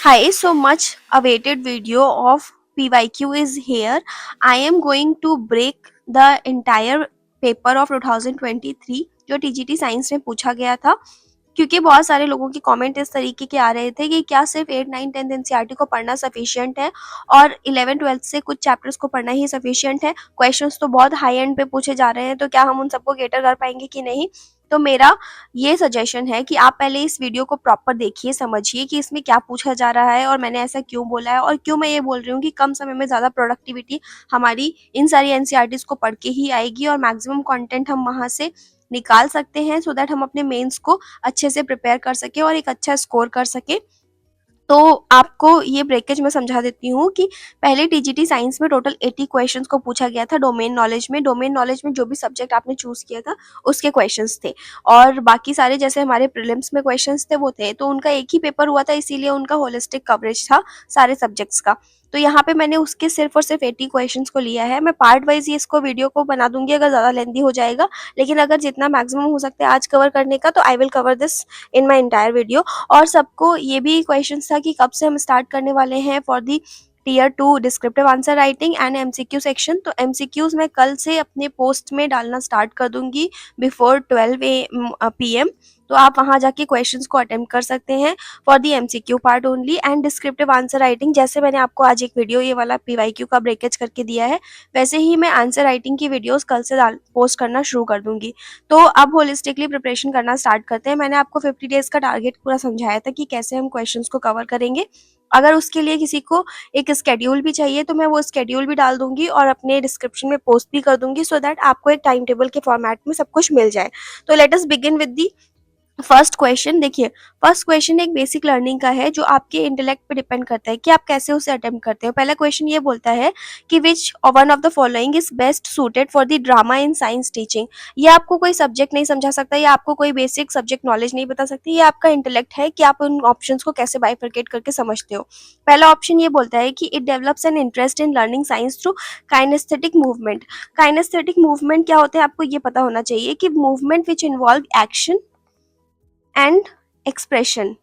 Hi, so much awaited video of PYQ is here. I am going to break the entire paper of 2023 जो TGT science में पूछा गया था, क्योंकि बहुत सारे लोगों की कमेंट इस तरीके के आ रहे थे कि क्या सिर्फ 8, 9, 10 एनसीईआरटी को पढ़ना सफिशिएंट है और 11, 12 से कुछ चैप्टर्स को पढ़ना ही सफिशिएंट है। क्वेश्चंस तो बहुत हाई एंड पे पूछे जा रहे हैं, तो क्या हम उन सबको कैटर कर पाएंगे कि नहीं। तो मेरा ये सजेशन है कि आप पहले इस वीडियो को प्रॉपर देखिए, समझिए कि इसमें क्या पूछा जा रहा है और मैंने ऐसा क्यों बोला है और क्यों मैं ये बोल रही हूँ कि कम समय में ज़्यादा प्रोडक्टिविटी हमारी इन सारी एनसीईआरटीज़ को पढ़ के ही आएगी और मैक्सिमम कंटेंट हम वहाँ से निकाल सकते हैं, सो दैट हम अपने मेंस को अच्छे से प्रिपेयर कर सकें और एक अच्छा स्कोर कर सकें। तो आपको ये ब्रेकेज मैं समझा देती हूँ कि पहले टीजीटी साइंस में टोटल 80 क्वेश्चंस को पूछा गया था डोमेन नॉलेज में। डोमेन नॉलेज में जो भी सब्जेक्ट आपने चूज़ किया था उसके क्वेश्चंस थे और बाकी सारे जैसे हमारे प्रीलिम्स में क्वेश्चंस थे वो थे, तो उनका एक ही पेपर हुआ था, इसीलिए उनका होलिस्टिक कवरेज था सारे सब्जेक्ट्स का। तो यहाँ पे मैंने उसके सिर्फ और सिर्फ 80 क्वेश्चंस को लिया है। मैं पार्ट वाइज ये इसको वीडियो को बना दूंगी अगर ज़्यादा लेंदी हो जाएगा, लेकिन अगर जितना मैक्सिमम हो सकता है आज कवर करने का, तो I will cover this in my entire video. और सबको ये भी क्वेश्चन था कि कब से हम स्टार्ट करने वाले हैं for the tier 2 descriptive answer writing and MCQ section. तो एमसीक्यूज मैं कल से अपने पोस्ट में डालना स्टार्ट कर दूंगी बिफोर 12 PM। तो आप वहां जाके क्वेश्चंस को अटेम्प्ट कर सकते हैं for the MCQ part only. And descriptive answer writing जैसे मैंने आपको आज एक वीडियो ये वाला पीवाईक्यू का ब्रेकेज करके दिया है, वैसे ही मैं आंसर राइटिंग की वीडियोस कल से पोस्ट करना शुरू कर दूंगी। तो अब होलिस्टिकली प्रिपरेशन करना स्टार्ट करते हैं। मैंने आपको 50 डेज का टारगेट पूरा समझाया था कि कैसे हम क्वेश्चंस को कवर करेंगे। अगर उसके लिए किसी को एक स्केड्यूल भी चाहिए तो मैं वो स्केड्यूल भी डाल दूंगी और अपने डिस्क्रिप्शन में पोस्ट भी कर दूंगी, सो दैट आपको एक टाइम टेबल के फॉर्मेट में सब कुछ मिल जाए। तो let us begin with the first question. देखिए, फर्स्ट क्वेश्चन एक बेसिक लर्निंग का है जो आपके इंटेलेक्ट पे डिपेंड करता है कि आप कैसे उसे अटेम्प्ट करते हो। पहला क्वेश्चन ये बोलता है कि which one of the following is best suited for the drama in science teaching. ये आपको कोई सब्जेक्ट नहीं समझा सकता, या आपको कोई बेसिक सब्जेक्ट नॉलेज नहीं बता सकती, ये आपका इंटेलेक्ट है कि आप उन ऑप्शंस को कैसे बाइफरकेट करके समझते हो। पहला ऑप्शन ये बोलता है कि it develops an interest in learning science through kinesthetic movement. Kinesthetic movement क्या होते हैं आपको ये पता होना चाहिए कि movement which involve action and expression,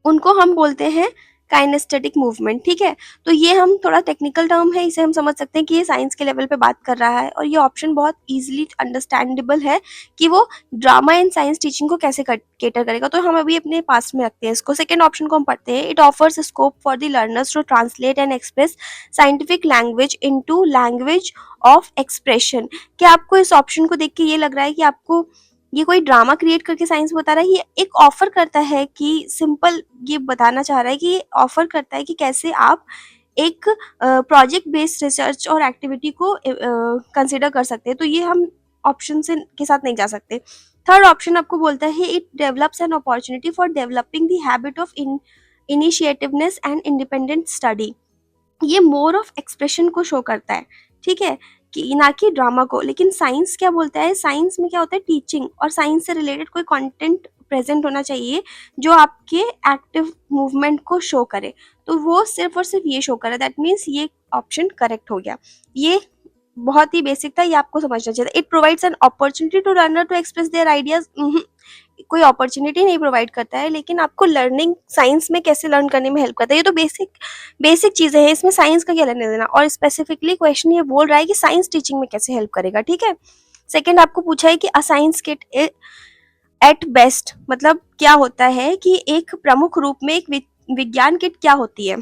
उनको हम बोलते हैं काइनेस्थेटिक मूवमेंट। ठीक है, तो ये हम थोड़ा टेक्निकल टर्म है, इसे हम समझ सकते हैं कि ये साइंस के लेवल पे बात कर रहा है और ये ऑप्शन बहुत इजीली अंडरस्टैंडेबल है कि वो ड्रामा एंड साइंस टीचिंग को कैसे केटर करेगा। तो हम अभी अपने पास में रखते हैं इसको। सेकेंड ऑप्शन को हम पढ़ते हैं। It offers scope for the learners to translate and express scientific language into language of expression. क्या आपको इस ऑप्शन को देख के ये लग रहा है कि आपको ये कोई ड्रामा क्रिएट करके साइंस बता रहा है? ये एक ऑफर करता है कि सिंपल ये बताना चाह रहा है कि ये ऑफर करता है कि कैसे आप एक प्रोजेक्ट बेस्ड रिसर्च और एक्टिविटी को कंसिडर कर सकते हैं। तो ये हम ऑप्शन से के साथ नहीं जा सकते। थर्ड ऑप्शन आपको बोलता है it develops an opportunity for developing the habit of initiativeness and independent study. ये मोर ऑफ एक्सप्रेशन को शो करता है, ठीक है, कि ना कि ड्रामा को। लेकिन साइंस क्या बोलता है, साइंस में क्या होता है टीचिंग, और साइंस से रिलेटेड कोई कंटेंट प्रेजेंट होना चाहिए जो आपके एक्टिव मूवमेंट को शो करे। तो वो सिर्फ और सिर्फ ये शो करे, दैट मीन्स ये ऑप्शन करेक्ट हो गया। ये बहुत ही बेसिक था, ये आपको समझना चाहिए था। It provides an opportunity to learner to express their ideas. कोई अपॉर्चुनिटी नहीं प्रोवाइड करता है, लेकिन आपको लर्निंग साइंस में कैसे लर्न करने में हेल्प करता है। ये तो बेसिक बेसिक चीजें हैं, इसमें साइंस का क्या लेने देना। और स्पेसिफिकली क्वेश्चन ये बोल रहा है कि साइंस टीचिंग में कैसे हेल्प करेगा। ठीक है, सेकंड आपको पूछा है कि a science kit at best मतलब क्या होता है, कि एक प्रमुख रूप में एक विज्ञान किट क्या होती है।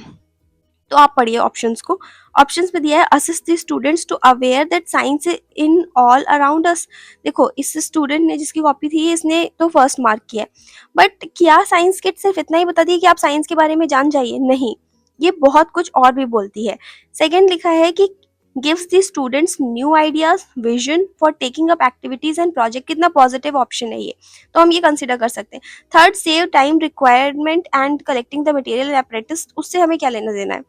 तो आप पढ़िए ऑप्शंस को। ऑप्शंस में दिया है assist the students to aware that science in all around us. देखो, इस स्टूडेंट ने जिसकी कॉपी थी इसने तो फर्स्ट मार्क किया है, बट क्या साइंस किट सिर्फ इतना ही बता दिया कि आप साइंस के बारे में जान जाइए? नहीं, ये बहुत कुछ और भी बोलती है। सेकंड लिखा है कि gives the students new ideas vision for taking up activities and project. कितना पॉजिटिव ऑप्शन है ये, तो हम ये कंसिडर कर सकते हैं। Third, save time requirement and collecting the material apparatus. उससे हमें क्या लेना देना है।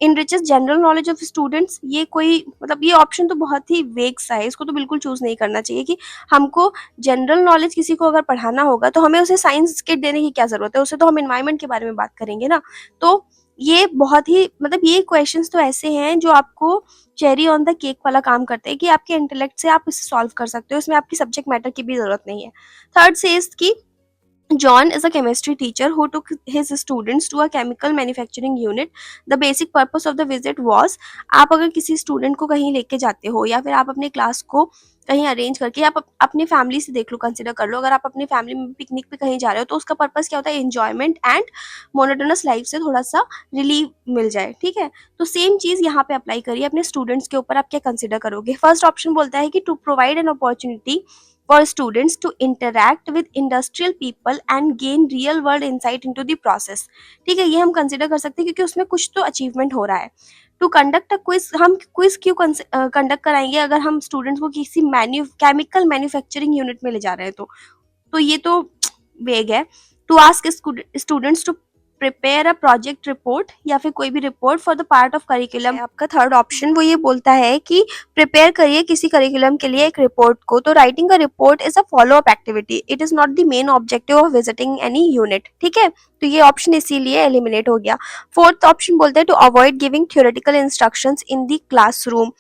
इनरिचेस जनरल नॉलेज ऑफ स्टूडेंट्स, ये कोई मतलब ये ऑप्शन तो बहुत ही वेग सा है, इसको तो बिल्कुल चूज नहीं करना चाहिए। कि हमको जनरल नॉलेज किसी को अगर पढ़ाना होगा तो हमें उसे साइंस किट देने की क्या जरूरत है, उसे तो हम एनवायरनमेंट के बारे में बात करेंगे ना। तो ये बहुत ही मतलब ये क्वेश्चंस तो ऐसे हैं जो आपको चेरी ऑन द केक वाला काम करते हैं कि आपके इंटेलेक्ट से आप इसे सॉल्व कर सकते हो, इसमें आपकी सब्जेक्ट मैटर की भी जरूरत नहीं है। थर्ड से की John is a chemistry teacher who took his students to a chemical manufacturing unit. The basic purpose of the visit was, आप अगर किसी स्टूडेंट को कहीं लेके जाते हो या फिर आप अपने क्लास को कहीं अरेंज करके, आप अपनी फैमिली से देख लो, कंसिडर कर लो, अगर आप अपनी फैमिली में पिकनिक पे कहीं जा रहे हो तो उसका पर्पस क्या होता है, एंजॉयमेंट एंड मोनोटोनस लाइफ से थोड़ा सा रिलीव मिल जाए, ठीक है। तो सेम चीज यहाँ पे अप्लाई करिए अपने स्टूडेंट्स के ऊपर। आप क्या कंसिडर करोगे? फर्स्ट ऑप्शन बोलता है कि to provide an opportunity for students to interact with industrial people and gain real world insight into the process। ठीक है, ये हम कंसिडर कर सकते हैं क्योंकि उसमें कुछ तो अचीवमेंट हो रहा है। टू कंडक्ट अ क्विज, हम क्विज क्यों कंडक्ट कराएंगे अगर हम स्टूडेंट्स को किसी केमिकल मैन्युफैक्चरिंग यूनिट में ले जा रहे हैं तो ये तो वेग है। To ask students to prepare a project report या फिर कोई भी report for the part of curriculum. आपका थर्ड ऑप्शन वो ये बोलता है कि प्रिपेयर करिए किसी करिकुलम के लिए एक रिपोर्ट को। तो writing a report is a follow up activity, it is not the main objective of visiting any unit, ठीक है। तो ये ऑप्शन इसीलिए एलिमिनेट हो गया। फोर्थ ऑप्शन बोलते हैं to avoid giving theoretical instructions in the classroom.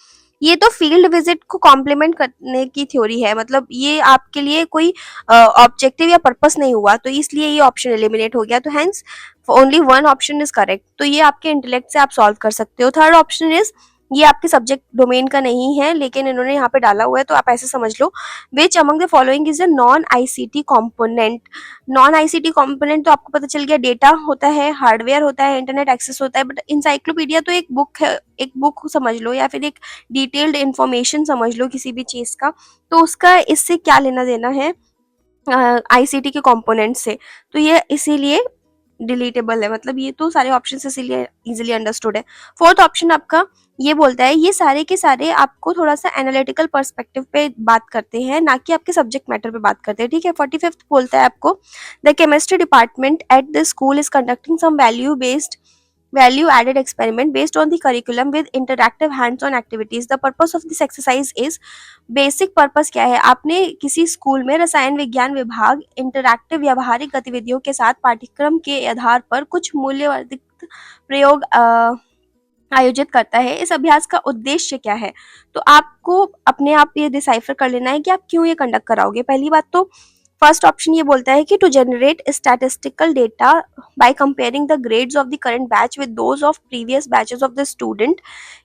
ये तो फील्ड विजिट को कॉम्प्लीमेंट करने की थ्योरी है, मतलब ये आपके लिए कोई ऑब्जेक्टिव या पर्पस नहीं हुआ, तो इसलिए ये ऑप्शन एलिमिनेट हो गया। तो hence only one option is correct. तो ये आपके इंटेलेक्ट से आप सॉल्व कर सकते हो। थर्ड ऑप्शन इज, ये आपके सब्जेक्ट डोमेन का नहीं है लेकिन इन्होंने यहाँ पे डाला हुआ है तो आप ऐसे समझ लो, which among the following is a non ICT component. Non ICT component तो आपको पता चल गया, डेटा होता है, हार्डवेयर होता है, इंटरनेट एक्सेस होता है, बट इंसाइक्लोपीडिया तो एक बुक है, एक बुक समझ लो या फिर एक डिटेल्ड इंफॉर्मेशन समझ लो किसी भी चीज का। तो उसका इससे क्या लेना देना है आईसीटी के कंपोनेंट से, तो ये इसीलिए डिलीटेबल है। मतलब ये तो सारे ऑप्शन इसीलिए इजीली अंडरस्टूड है। फोर्थ ऑप्शन आपका ये बोलता है ये सारे के सारे आपको थोड़ा सा एनालिटिकल पर्सपेक्टिव पे बात करते हैं, ना कि आपके सब्जेक्ट मैटर पे बात करते हैं, ठीक है। 45th बोलता है आपको, the chemistry department at the school is conducting some value added experiment based on the curriculum with interactive hands on activities। The purpose of this exercise is, basic purpose क्या है, आपने किसी स्कूल में रसायन विज्ञान विभाग इंटरैक्टिव व्यावहारिक गतिविधियों के साथ पाठ्यक्रम के आधार पर कुछ मूल्यवर्धित प्रयोग आयोजित करता है। इस अभ्यास का उद्देश्य क्या है? तो आपको अपने आप ये डिसाइफर कर लेना है कि आप क्यों ये कंडक्ट कराओगे। पहली बात तो फर्स्ट ऑप्शन ये बोलता है कि to generate statistical data by comparing the grades of the current batch with those of previous batches of the student.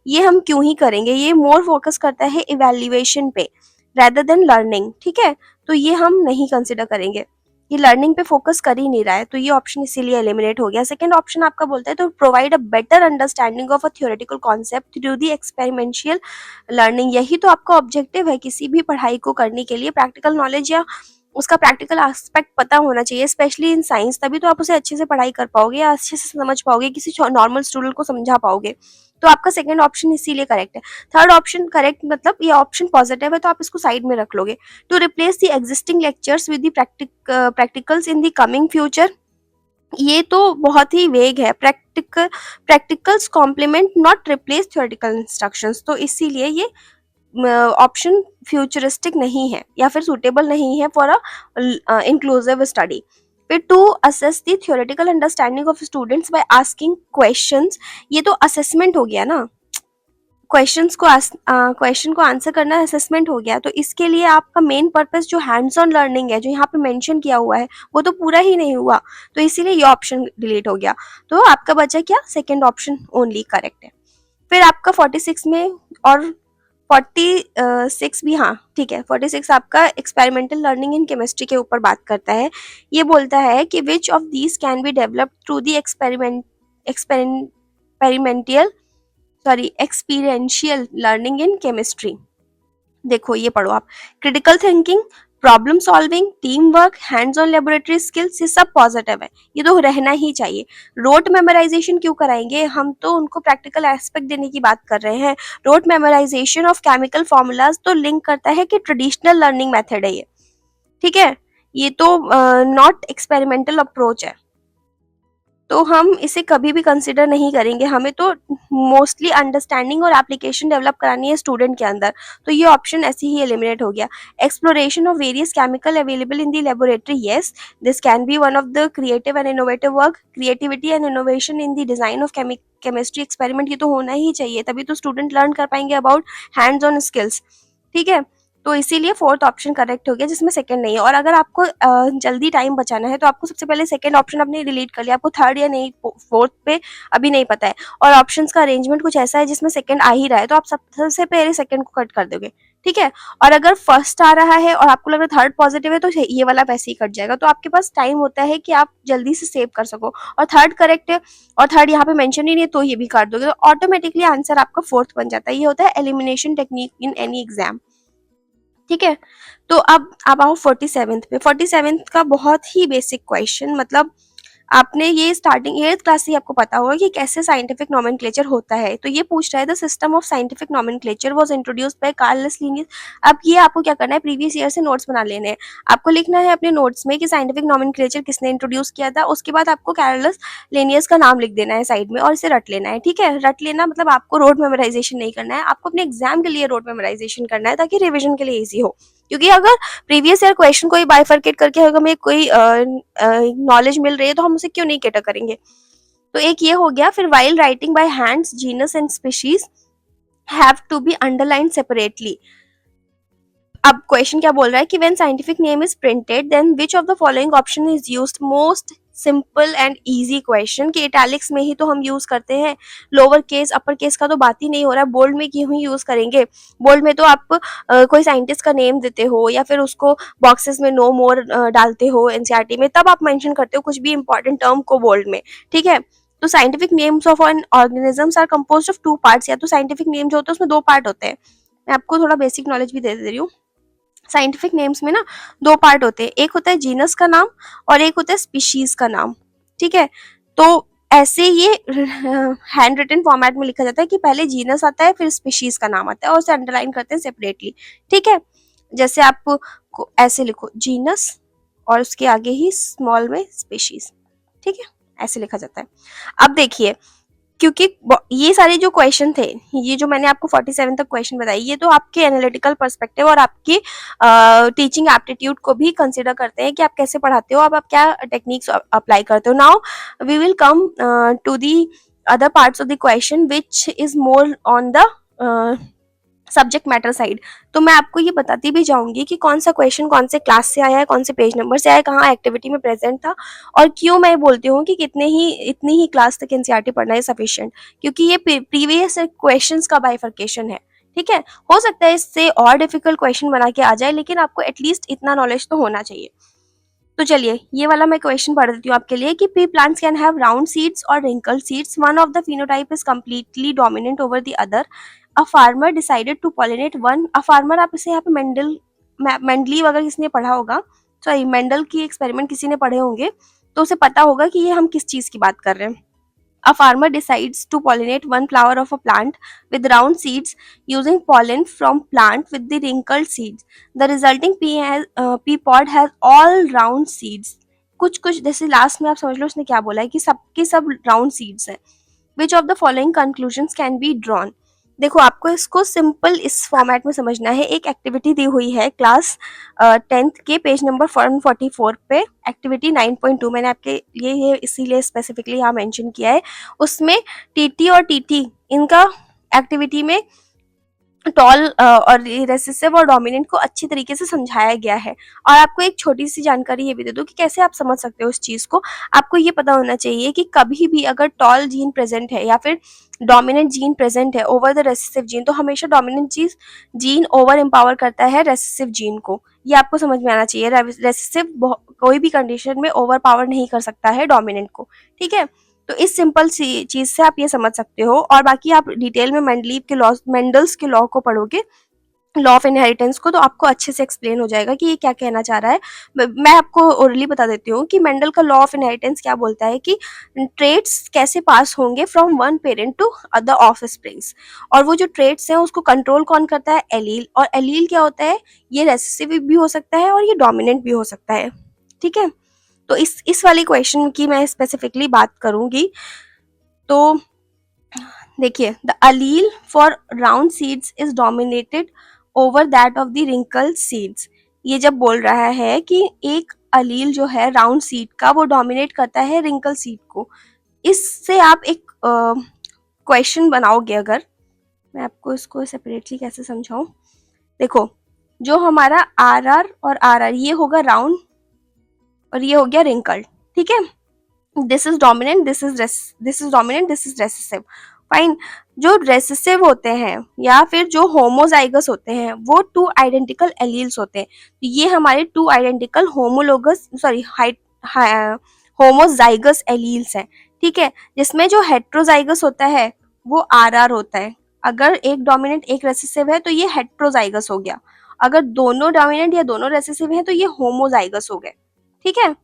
ये हम क्यों ही करेंगे, ये मोर फोकस करता है इवैल्यूएशन पे rather देन लर्निंग, ठीक है। तो ये हम नहीं कंसिडर करेंगे, ये लर्निंग पे फोकस कर ही नहीं रहा है, तो ये ऑप्शन इसीलिए एलिमिनेट हो गया। सेकंड ऑप्शन आपका बोलता है तो provide a better understanding of a theoretical concept through the experiential learning. यही तो आपका ऑब्जेक्टिव है किसी भी पढ़ाई को करने के लिए, प्रैक्टिकल नॉलेज या उसका प्रैक्टिकल एस्पेक्ट पता होना चाहिए, स्पेशली इन साइंस, तभी तो आप उसे अच्छे से पढ़ाई कर पाओगे या अच्छे से समझ पाओगे, किसी नॉर्मल स्टूडेंट को समझा पाओगे। तो आपका सेकंड ऑप्शन इसीलिए करेक्ट है। थर्ड ऑप्शन करेक्ट मतलब ये ऑप्शन पॉजिटिव है तो आप इसको साइड में रख लोगे। To replace the existing lectures with the practicals in the coming future, ये तो बहुत ही वेग है। Practicals complement not replace theoretical instructions, तो इसीलिए ये ऑप्शन फ्यूचरिस्टिक नहीं है या फिर सुटेबल नहीं है फॉर अ इंक्लूसिव स्टडी। फिर to assess the theoretical understanding of students by asking questions, ये तो असेसमेंट हो गया ना, क्वेश्चन को आंसर करना असेसमेंट हो गया। तो इसके लिए आपका मेन पर्पस जो हैंड्स ऑन लर्निंग है जो यहाँ पे मेंशन किया हुआ है वो तो पूरा ही नहीं हुआ, तो इसीलिए ये ऑप्शन डिलीट हो गया। तो आपका बचा क्या, सेकेंड ऑप्शन ओनली करेक्ट है। फिर आपका 46 में और 46 भी, हाँ ठीक है, 46 आपका एक्सपेरिमेंटल लर्निंग इन केमिस्ट्री के ऊपर बात करता है। ये बोलता है कि which of these can be developed through the experimental experiential learning in chemistry. देखो ये पढ़ो आप, critical thinking, problem solving, team work, hands on laboratory skills, ये सब पॉजिटिव है, ये तो रहना ही चाहिए। रोट मेमोराइजेशन क्यों कराएंगे, हम तो उनको प्रैक्टिकल एस्पेक्ट देने की बात कर रहे हैं। Rote memorisation of chemical formulas तो लिंक करता है कि ट्रेडिशनल लर्निंग मेथड है ये, ठीक है, ये तो नॉट एक्सपेरिमेंटल अप्रोच है, तो हम इसे कभी भी कंसिडर नहीं करेंगे। हमें तो मोस्टली अंडरस्टैंडिंग और एप्लीकेशन डेवलप करानी है स्टूडेंट के अंदर, तो ये ऑप्शन ऐसे ही एलिमिनेट हो गया। Exploration of various chemical available in the laboratory, yes this can be one of the creative and innovative work. Creativity and innovation in the design of chemistry experiment, ये तो होना ही चाहिए, तभी तो स्टूडेंट लर्न कर पाएंगे अबाउट हैंड्स ऑन स्किल्स, ठीक है। तो इसीलिए फोर्थ ऑप्शन करेक्ट हो गया, जिसमें सेकंड नहीं है। और अगर आपको जल्दी टाइम बचाना है तो आपको सबसे पहले सेकंड ऑप्शन आपने डिलीट कर लिया, आपको थर्ड या नहीं फोर्थ पे अभी नहीं पता है, और ऑप्शंस का अरेंजमेंट कुछ ऐसा है जिसमें सेकंड आ ही रहा है, तो आप सबसे पहले सेकंड को कट कर दोगे, ठीक है। और अगर फर्स्ट आ रहा है और आपको लग रहा है थर्ड पॉजिटिव है तो ये वाला वैसे ही कट जाएगा। तो आपके पास टाइम होता है कि आप जल्दी से सेव कर सको, और थर्ड करेक्ट है और थर्ड यहाँ पे मेंशन ही नहीं है तो ये भी काट दोगे, तो ऑटोमेटिकली आंसर आपका फोर्थ बन जाता है। ये होता है elimination technique in any exam, ठीक है। तो अब आओ 47th पे। 47th का बहुत ही बेसिक क्वेश्चन, मतलब आपने ये स्टार्टिंग 8th क्लास से आपको पता होगा कि कैसे साइंटिफिक नोमेनक्लेचर होता है। तो ये पूछ रहा है the system of scientific nomenclature was introduced by Carolus Linnaeus. अब ये आपको क्या करना है, प्रीवियस ईयर से नोट्स बना लेने हैं। आपको लिखना है अपने नोट्स में कि साइंटिफिक नोमेनक्लेचर किसने इंट्रोड्यूस किया था, उसके बाद आपको कार्लस लिनियस का नाम लिख देना है साइड में और इसे रट लेना है, ठीक है। रट लेना मतलब आपको रोड मेमोराइजेशन नहीं करना है, आपको अपने एग्जाम के लिए रोड मेमोराइजेशन करना है ताकि रिविजन के लिए ईजी हो। क्योंकि अगर प्रीवियस ईयर क्वेश्चन कोई बाइफरकेट करके अगर हमें कोई नॉलेज मिल रही है तो हम उसे क्यों नहीं कैटर करेंगे। तो एक ये हो गया। फिर while writing by hands genus and species have to be underline separately. अब क्वेश्चन क्या बोल रहा है कि when scientific name is printed then which of the following option is used. Most simple and easy question कि italics में ही तो हम यूज करते हैं, लोअर केस अपर केस का तो बात ही नहीं हो रहा है, बोल्ड में क्यों ही यूज करेंगे। बोल्ड में तो आप कोई साइंटिस्ट का नेम देते हो या फिर उसको बॉक्सेस में नो मोर डालते हो एनसीईआरटी में, तब आप मेंशन करते हो कुछ भी इंपॉर्टेंट टर्म को बोल्ड में, ठीक है। तो scientific names of an organisms are composed of two parts. या तो साइंटिफिक नेम जो होता है उसमें दो पार्ट होते हैं। मैं आपको थोड़ा बेसिक नॉलेज भी दे रही हूँ। साइंटिफिक नेम्स में ना दो पार्ट होते हैं, एक होता है जीनस का नाम और एक होता है स्पीशीज का नाम, ठीक है। तो ऐसे ये हैंड रिटन फॉर्मेट में लिखा जाता है कि पहले जीनस आता है फिर स्पीशीज का नाम आता है और उसे अंडरलाइन करते हैं सेपरेटली, ठीक है। जैसे आप ऐसे लिखो जीनस और उसके आगे ही स्मॉल में स्पीशीज, ठीक है, ऐसे लिखा जाता है। अब देखिए, क्योंकि ये सारे जो क्वेश्चन थे, ये जो मैंने आपको 47 तक क्वेश्चन बताई, ये तो आपके एनालिटिकल पर्सपेक्टिव और आपकी टीचिंग एप्टीट्यूड को भी कंसिडर करते हैं कि आप कैसे पढ़ाते हो, अब आप क्या टेक्निक्स अप्लाई करते हो। Now we will come to the other parts of the question which is more on the subject matter side. तो मैं आपको ये बताती भी जाऊंगी कि कौन सा क्वेश्चन कौन से क्लास से आया है, कौन से पेज नंबर से आया है, कहाँ एक्टिविटी में प्रेजेंट था, और क्यों मैं बोलती हूँ कि इतनी ही क्लास तक एनसीईआरटी पढ़ना है सफिशिएंट, क्योंकि ये प्रीवियस क्वेश्चंस का बाइफरकेशन है, ठीक है। हो सकता है इससे और डिफिकल्ट क्वेश्चन बना के आ जाए, लेकिन आपको एटलीस्ट इतना नॉलेज तो होना चाहिए। तो चलिए ये वाला मैं क्वेश्चन पढ़ देती हूँ आपके लिए कि pea plants can have round seeds और wrinkle seeds, one of the phenotype is completely dominant over the other, a farmer decided to pollinate one. A farmer, आप इसे यहाँ पे मेंडलीव अगर किसी ने पढ़ा होगा, सॉरी मेंडल की एक्सपेरिमेंट किसी ने पढ़े होंगे तो उसे पता होगा कि ये हम किस चीज की बात कर रहे हैं। A farmer decides to pollinate one flower of a plant with round seeds using pollen from plant with the wrinkled seeds. The resulting pea pod has all round seeds. कुछ कुछ जैसे लास्ट में आप समझ लो उसने क्या बोला है कि सबके सब राउंड सीड्स हैं। Which of the following conclusions can be drawn? देखो आपको इसको सिंपल इस फॉर्मेट में समझना है। एक एक्टिविटी दी हुई है क्लास 10th के पेज नंबर 144 पे, एक्टिविटी 9.2 मैंने आपके लिए ये इसीलिए स्पेसिफिकली यहाँ मेंशन किया है। उसमें टीटी और टीटी इनका एक्टिविटी में टॉल और रेसेसिव और डोमिनेंट को अच्छी तरीके से समझाया गया है। और आपको एक छोटी सी जानकारी ये भी दे दूं कि कैसे आप समझ सकते हो इस चीज को। आपको ये पता होना चाहिए कि कभी भी अगर टॉल जीन प्रेजेंट है या फिर डोमिनेंट जीन प्रेजेंट है ओवर द रेसेसिव जीन, तो हमेशा डोमिनेंट जीन ओवर एम्पावर करता है रेसेसिव जीन को। ये आपको समझ में आना चाहिए। रेसेसिव कोई भी कंडीशन में ओवर पावर नहीं कर सकता है डोमिनेंट को, ठीक है। तो इस सिंपल सी चीज से आप ये समझ सकते हो। और बाकी आप डिटेल में मेंडल्स के लॉ को पढ़ोगे, लॉ ऑफ इनहेरिटेंस को, तो आपको अच्छे से एक्सप्लेन हो जाएगा कि ये क्या कहना चाह रहा है। मैं आपको ओरली बता देती हूँ कि मेंडल का लॉ ऑफ इनहेरिटेंस क्या बोलता है कि ट्रेट्स कैसे पास होंगे from one parent to other offsprings, और वो जो ट्रेट्स हैं उसको कंट्रोल कौन करता है, एलील। और एलील क्या होता है, ये रेसेसिव भी हो सकता है और ये डोमिनेंट भी हो सकता है, ठीक है। तो इस वाले क्वेश्चन की मैं स्पेसिफिकली बात करूंगी। तो देखिए, the allele for round seeds is dominated over that of the wrinkle seeds. ये जब बोल रहा है कि एक अलील जो है राउंड सीड का वो डोमिनेट करता है रिंकल सीड को, इससे आप एक क्वेश्चन बनाओगे। अगर मैं आपको इसको सेपरेटली कैसे समझाऊं, देखो जो हमारा आर आर और आर आर ये होगा राउंड और ये हो गया रिंकल्ड, ठीक है। This is dominant, this is dominant, this is recessive, fine. जो रेसेसिव होते हैं या फिर जो होमोजाइगस होते हैं वो टू आइडेंटिकल एलील्स होते हैं। तो ये हमारे two identical homologous sorry homozygous alleles हैं, ठीक है। जिसमें जो हेट्रोजाइगस होता है वो आर आर होता है। अगर एक डोमिनेंट एक रेसेसिव है तो ये हेट्रोजाइगस हो गया, अगर दोनों डोमिनेंट या दोनों रेसेसिव है तो ये होमोजाइगस हो गए, ठीक है।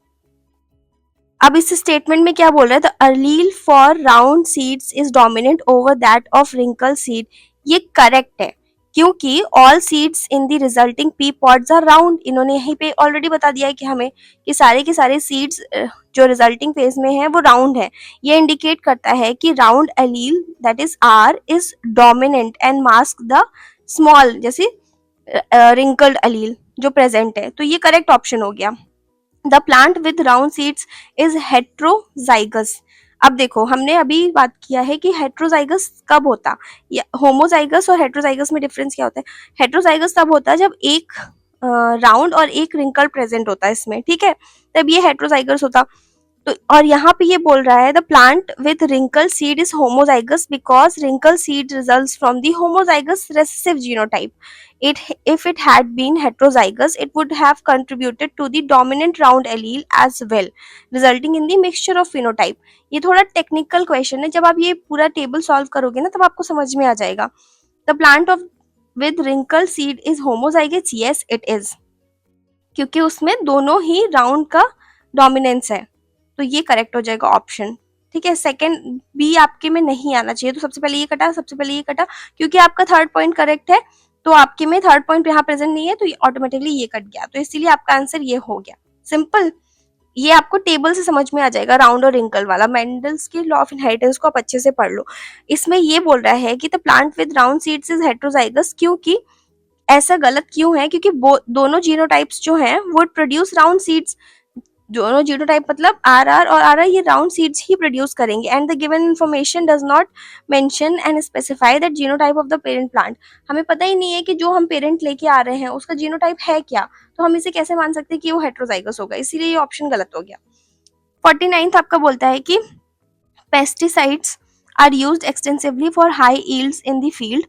अब इस स्टेटमेंट में क्या बोल रहा है, the allele for round seeds is dominant over that of wrinkle seed. ये करेक्ट है क्योंकि all seeds in the resulting pea pods are round. इन्होंने यहीं पे ऑलरेडी बता दिया है कि हमें कि सारे के सारे सीड्स जो रिजल्टिंग फेज में है वो राउंड है। ये इंडिकेट करता है कि round allele that is R is dominant and mask the small जैसे रिंकल्ड अलील जो प्रेजेंट है। तो ये करेक्ट ऑप्शन हो गया। The plant with round seeds is heterozygous. अब देखो हमने अभी बात किया है कि हेट्रोजाइगस कब होता, या होमोजाइगस और हेट्रोजाइगस में डिफरेंस क्या होता है। हेट्रोजाइगस तब होता है जब एक राउंड और एक रिंकल प्रेजेंट होता है इसमें, ठीक है, तब ये हेट्रोजाइगस होता। तो और यहाँ पे ये बोल रहा है the plant with wrinkle seed is homozygous because wrinkle seed results from the homozygous recessive genotype. It, if it had been heterozygous, it would have contributed to the dominant round allele as well, resulting in the mixture of phenotype. ये थोड़ा technical question है, जब आप ये पूरा table solve करोगे ना तब आपको समझ में आ जाएगा। The plant of with wrinkled seed is homozygous, yes it is, क्योंकि उसमें दोनों ही राउंड का डोमिनेंस है, तो ये करेक्ट हो जाएगा ऑप्शन, ठीक है। सेकंड बी आपके में नहीं आना चाहिए, तो सबसे पहले ये कटा, सबसे पहले ये कटा, क्योंकि आपका थर्ड पॉइंट करेक्ट है तो आपके में थर्ड पॉइंट यहाँ प्रेजेंट नहीं है तो ऑटोमेटिकली ये कट गया, तो इसीलिए आपका आंसर ये हो गया। सिंपल, ये आपको टेबल से समझ में आ जाएगा, राउंड और रिंकल वाला। मेंडल्स के लॉ ऑफ इनहेरिटेंस को आप अच्छे से पढ़ लो। इसमें ये बोल रहा है कि the plant with round seeds is heterozygous, क्योंकि ऐसा गलत क्यों है, क्योंकि दोनों जीनोटाइप्स जो हैं वो प्रोड्यूस राउंड सीड्स। दोनों जीनोटाइप मतलब आर आर और आर आर ये राउंड सीड्स ही प्रोड्यूस करेंगे। And the given information does not mention and specify that genotype of the parent plant. हमें पता ही नहीं है कि जो हम पेरेंट लेके आ रहे हैं उसका जीनोटाइप है क्या, तो हम इसे कैसे मान सकते हैं कि वो हेट्रोजाइगस होगा, इसीलिए ये ऑप्शन गलत हो गया। 49th आपका बोलता है कि pesticides are used extensively for high yields in the field.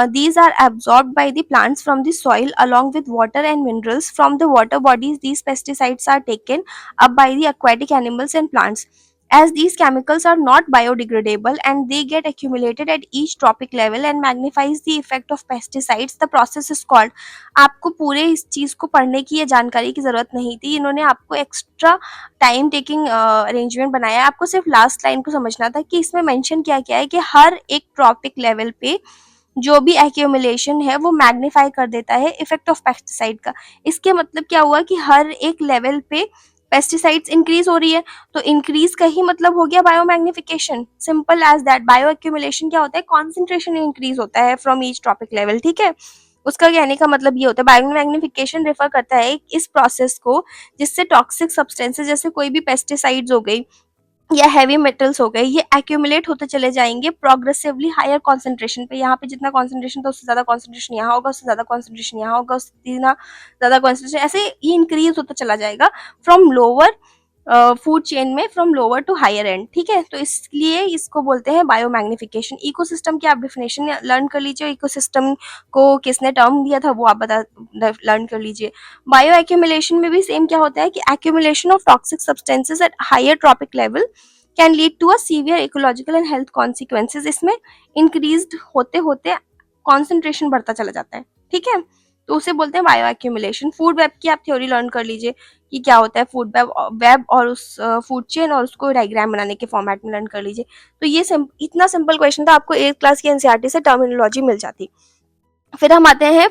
These are absorbed by the plants from the soil along with water and minerals from the water bodies. These pesticides are taken up by the aquatic animals and plants. As these chemicals are not biodegradable and they get accumulated at each trophic level and magnifies the effect of pesticides, the process is called. आपको पूरे इस चीज को पढ़ने की या जानकारी की जरूरत नहीं थी, इन्होंने आपको एक्स्ट्रा टाइम टेकिंग अरेंजमेंट बनाया है। आपको सिर्फ लास्ट लाइन को समझना था कि इसमें मेंशन क्या क्या है कि हर एक ट्रॉपिक लेवल पे जो भी एक्यूमुलेशन है वो मैग्नीफाई कर देता है इफेक्ट ऑफ पेस्टिसाइड का। इसके मतलब क्या हुआ कि हर एक लेवल पे पेस्टिसाइड्स इंक्रीज हो रही है, तो इंक्रीज का ही मतलब हो गया bio magnification. Simple as that. Bio accumulation क्या होता है, कॉन्सेंट्रेशन इंक्रीज होता है फ्रॉम ईच ट्रॉपिक लेवल, ठीक है। उसका कहने का मतलब ये होता है, बायो मैग्निफिकेशन रेफर करता है इस प्रोसेस को जिससे टॉक्सिक सब्सटेंसेस जैसे कोई भी पेस्टिसाइड्स हो गई या हैवी मेटल्स हो गए ये एक्यूमुलेट होते चले जाएंगे प्रोग्रेसिवली हायर कॉन्सेंट्रेशन पे। यहाँ पे जितना कॉन्सेंट्रेशन था उससे ज्यादा कॉन्सेंट्रेशन यहाँ होगा, उससे ज्यादा कॉन्सेंट्रेशन यहाँ होगा, उससे ज्यादा कॉन्सेंट्रेशन, ऐसे ये इंक्रीज होता चला जाएगा फ्रॉम लोअर फूड चेन में, from lower to higher end, ठीक है। तो इसलिए इसको बोलते हैं बायो मैग्निफिकेशन। इकोसिस्टम की आप डेफिनेशन लर्न कर लीजिए, इकोसिस्टम को किसने टर्म दिया था वो आप लर्न कर लीजिए। बायो एक्यूमुलेशन में भी सेम क्या होता है कि accumulation of toxic substances at higher trophic level can lead to a severe ecological and health consequences. इसमें इंक्रीज होते होते कॉन्सेंट्रेशन बढ़ता चला जाता है, ठीक है, तो उसे बोलते हैं बायो एक्यूमुलेशन। फूड वेब की आप थ्योरी लर्न कर लीजिए कि क्या होता है फूड वेब और उस फूड चेन, और उसको डायग्राम बनाने के फॉर्मेट में लर्न कर लीजिए। तो ये इतना सिंपल क्वेश्चन था, आपको 8th क्लास की एनसीईआरटी से टर्मिनोलॉजी मिल जाती। फिर हम आते हैं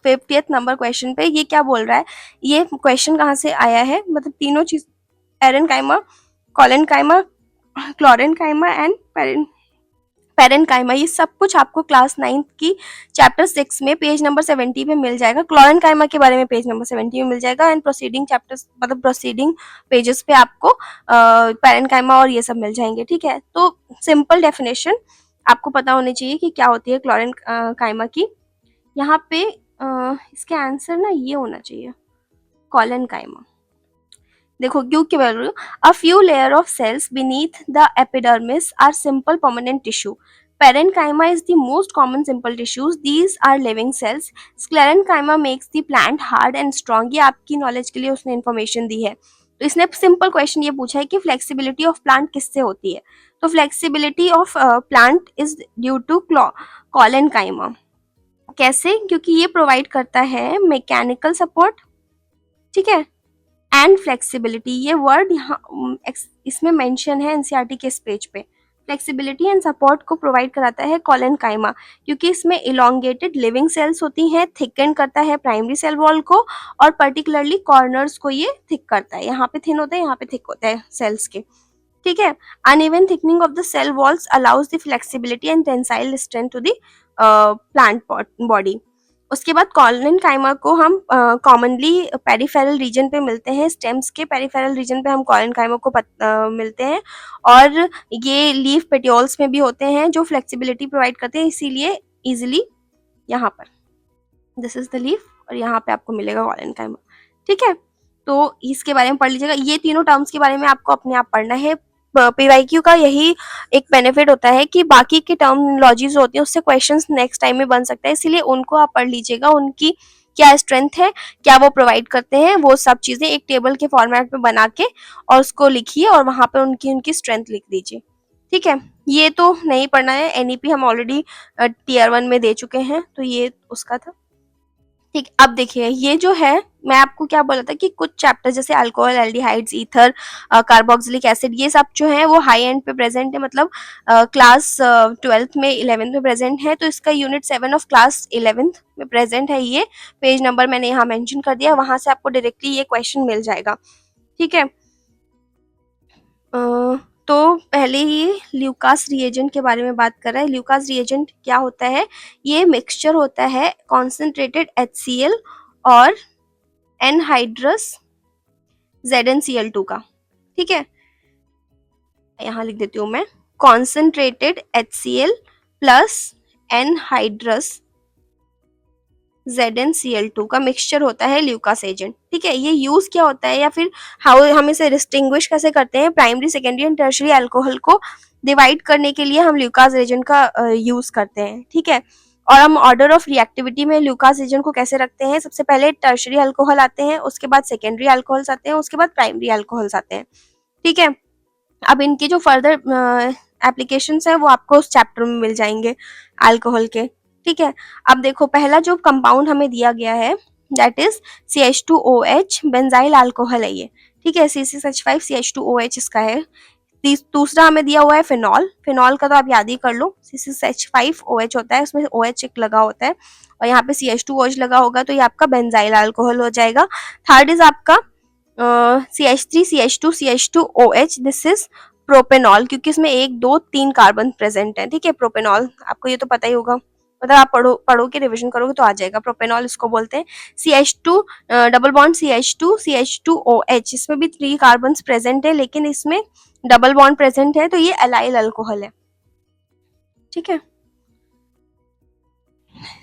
50th नंबर क्वेश्चन पे। ये क्या बोल रहा है, ये क्वेश्चन कहाँ से आया है, मतलब तीनों चीज parenchyma, collenchyma, chlorenchyma and parenchyma, ये सब कुछ आपको क्लास 9th की चैप्टर 6 में पेज नंबर 70 पे मिल जाएगा। क्लोरेनकाइमा के बारे में पेज नंबर 70 में मिल जाएगा एंड प्रोसीडिंग चैप्टर्स मतलब प्रोसीडिंग पेजेस पे आपको पैरेनकाइमा और ये सब मिल जाएंगे, ठीक है। तो सिंपल डेफिनेशन आपको पता होनी चाहिए कि क्या होती है क्लोरेनकाइमा की। यहाँ पे इसके आंसर ना ये होना चाहिए, कॉलन काइमा। देखो क्यों क्या बोल रही हूँ, a few layer of cells beneath the epidermis are simple permanent tissue. Parenchyma is the most common simple tissues. These are living cells. Sclerenchyma makes the plant hard and strong. ये आपकी knowledge के लिए उसने information दी है। तो इसने simple question ये पूछा है कि फ्लेक्सिबिलिटी ऑफ प्लांट किससे होती है। तो flexibility of plant is due to collenchyma. कैसे? क्योंकि ये प्रोवाइड करता है मैकेनिकल सपोर्ट, ठीक है, एंड फ्लेक्सिबिलिटी। ये वर्ड यहाँ इसमें मेंशन है एनसीईआरटी के इस पेज पे। फ्लेक्सिबिलिटी एंड सपोर्ट को प्रोवाइड कराता है कॉलेनकाइमा, क्योंकि इसमें इलोंगेटेड लिविंग सेल्स होती हैं, थिकन करता है प्राइमरी सेल वॉल को, और पर्टिकुलरली कॉर्नर्स को ये थिक करता है। यहाँ पे थिन होता है, यहाँ पे थिक होता है सेल्स के, ठीक है। Uneven thickening of the cell walls allows the flexibility and tensile strength to the plant body. उसके बाद कॉलेनकाइमा को हम कॉमनली पेरिफेरल रीजन पे मिलते हैं, स्टेम्स के पेरिफेरल रीजन पे हम कॉलेनकाइमा को मिलते हैं, और ये लीफ पेटियोल्स में भी होते हैं जो फ्लेक्सिबिलिटी प्रोवाइड करते हैं, इसीलिए इजिली यहाँ पर दिस इज द लीफ और यहाँ पे आपको मिलेगा कॉलेनकाइमा, ठीक है। तो इसके बारे में पढ़ लीजिएगा, ये तीनों टर्म्स के बारे में आपको अपने आप पढ़ना है। पीवाईक्यू का यही एक बेनिफिट होता है कि बाकी की टर्मिनोलॉजीज होती है उससे क्वेश्चंस नेक्स्ट टाइम में बन सकता है, इसीलिए उनको आप पढ़ लीजिएगा, उनकी क्या स्ट्रेंथ है, क्या वो प्रोवाइड करते हैं, वो सब चीजें एक टेबल के फॉर्मेट में बना के और उसको लिखिए और वहां पे उनकी उनकी स्ट्रेंथ लिख दीजिए, ठीक है। ये तो नहीं पढ़ना है, एनईपी हम ऑलरेडी टीयर 1 में दे चुके हैं, तो ये उसका था, ठीक। अब देखिए ये जो है, मैं आपको क्या बोला था कि कुछ चैप्टर जैसे alcohol, aldehydes, ether, carboxylic acid, ये सब जो है वो हाई एंड पे प्रेजेंट है, मतलब क्लास 12th में 11th में प्रेजेंट है। तो इसका यूनिट 7 ऑफ क्लास 11th में प्रेजेंट है। ये पेज नंबर मैंने यहाँ मेंशन कर दिया, वहां से आपको डायरेक्टली ये क्वेश्चन मिल जाएगा, ठीक है। तो पहले ही ल्यूकास रिएजेंट के बारे में बात कर रहा है। ल्यूकास रिएजेंट क्या होता है? ये मिक्सचर होता है कॉन्सेंट्रेटेड HCl और एनहाइड्रस ZnCl2 का, ठीक है। यहाँ लिख देती हूँ मैं, concentrated HCl plus anhydrous ZnCl2 का मिक्सचर होता है ल्यूकास एजेंट, ठीक है। ये यूज क्या होता है या फिर हाउ हम इसे डिस्टिंग्विश कैसे करते हैं? Primary, secondary and tertiary alcohol को डिवाइड करने के लिए हम ल्यूकास एजेंट का यूज करते हैं, ठीक है। और हम ऑर्डर ऑफ रिएक्टिविटी में ल्यूकास एजेंट को कैसे रखते हैं? सबसे पहले टर्शियरी अल्कोहल आते हैं, उसके बाद सेकेंडरी अल्कोहल्स आते हैं, उसके बाद प्राइमरी अल्कोहल्स आते हैं, ठीक है। अब इनके जो फर्दर एप्लीकेशंस है वो आपको उस चैप्टर में मिल जाएंगे अल्कोहल के, ठीक है। अब देखो पहला जो कंपाउंड हमें दिया गया है that is CH2OH, benzyl alcohol है ये, ठीक है। C6H5 CH2OH इसका है। दूसरा हमें दिया हुआ है फिनॉल। फिनॉल का तो आप याद ही कर लो, C6H5OH होता है, उसमें OH एक लगा होता है और यहाँ पे CH2OH लगा होगा, तो ये आपका बेंजाइल अल्कोहल हो जाएगा। थर्ड इज आपका CH3 CH2 CH2OH, this is propanol, क्योंकि इसमें 1 2 3 कार्बन प्रेजेंट है, ठीक है। प्रोपेनॉल आपको ये तो पता ही होगा, मतलब आप पढ़ोगे रिवीजन करोगे तो आ जाएगा। प्रोपेनॉल इसको बोलते हैं। CH2 double bond CH2 CH2OH, इसमें भी 3 कार्बन प्रेजेंट है, लेकिन इसमें डबल बॉन्ड प्रेजेंट है, तो ये एलाइल अल्कोहल है, ठीक है।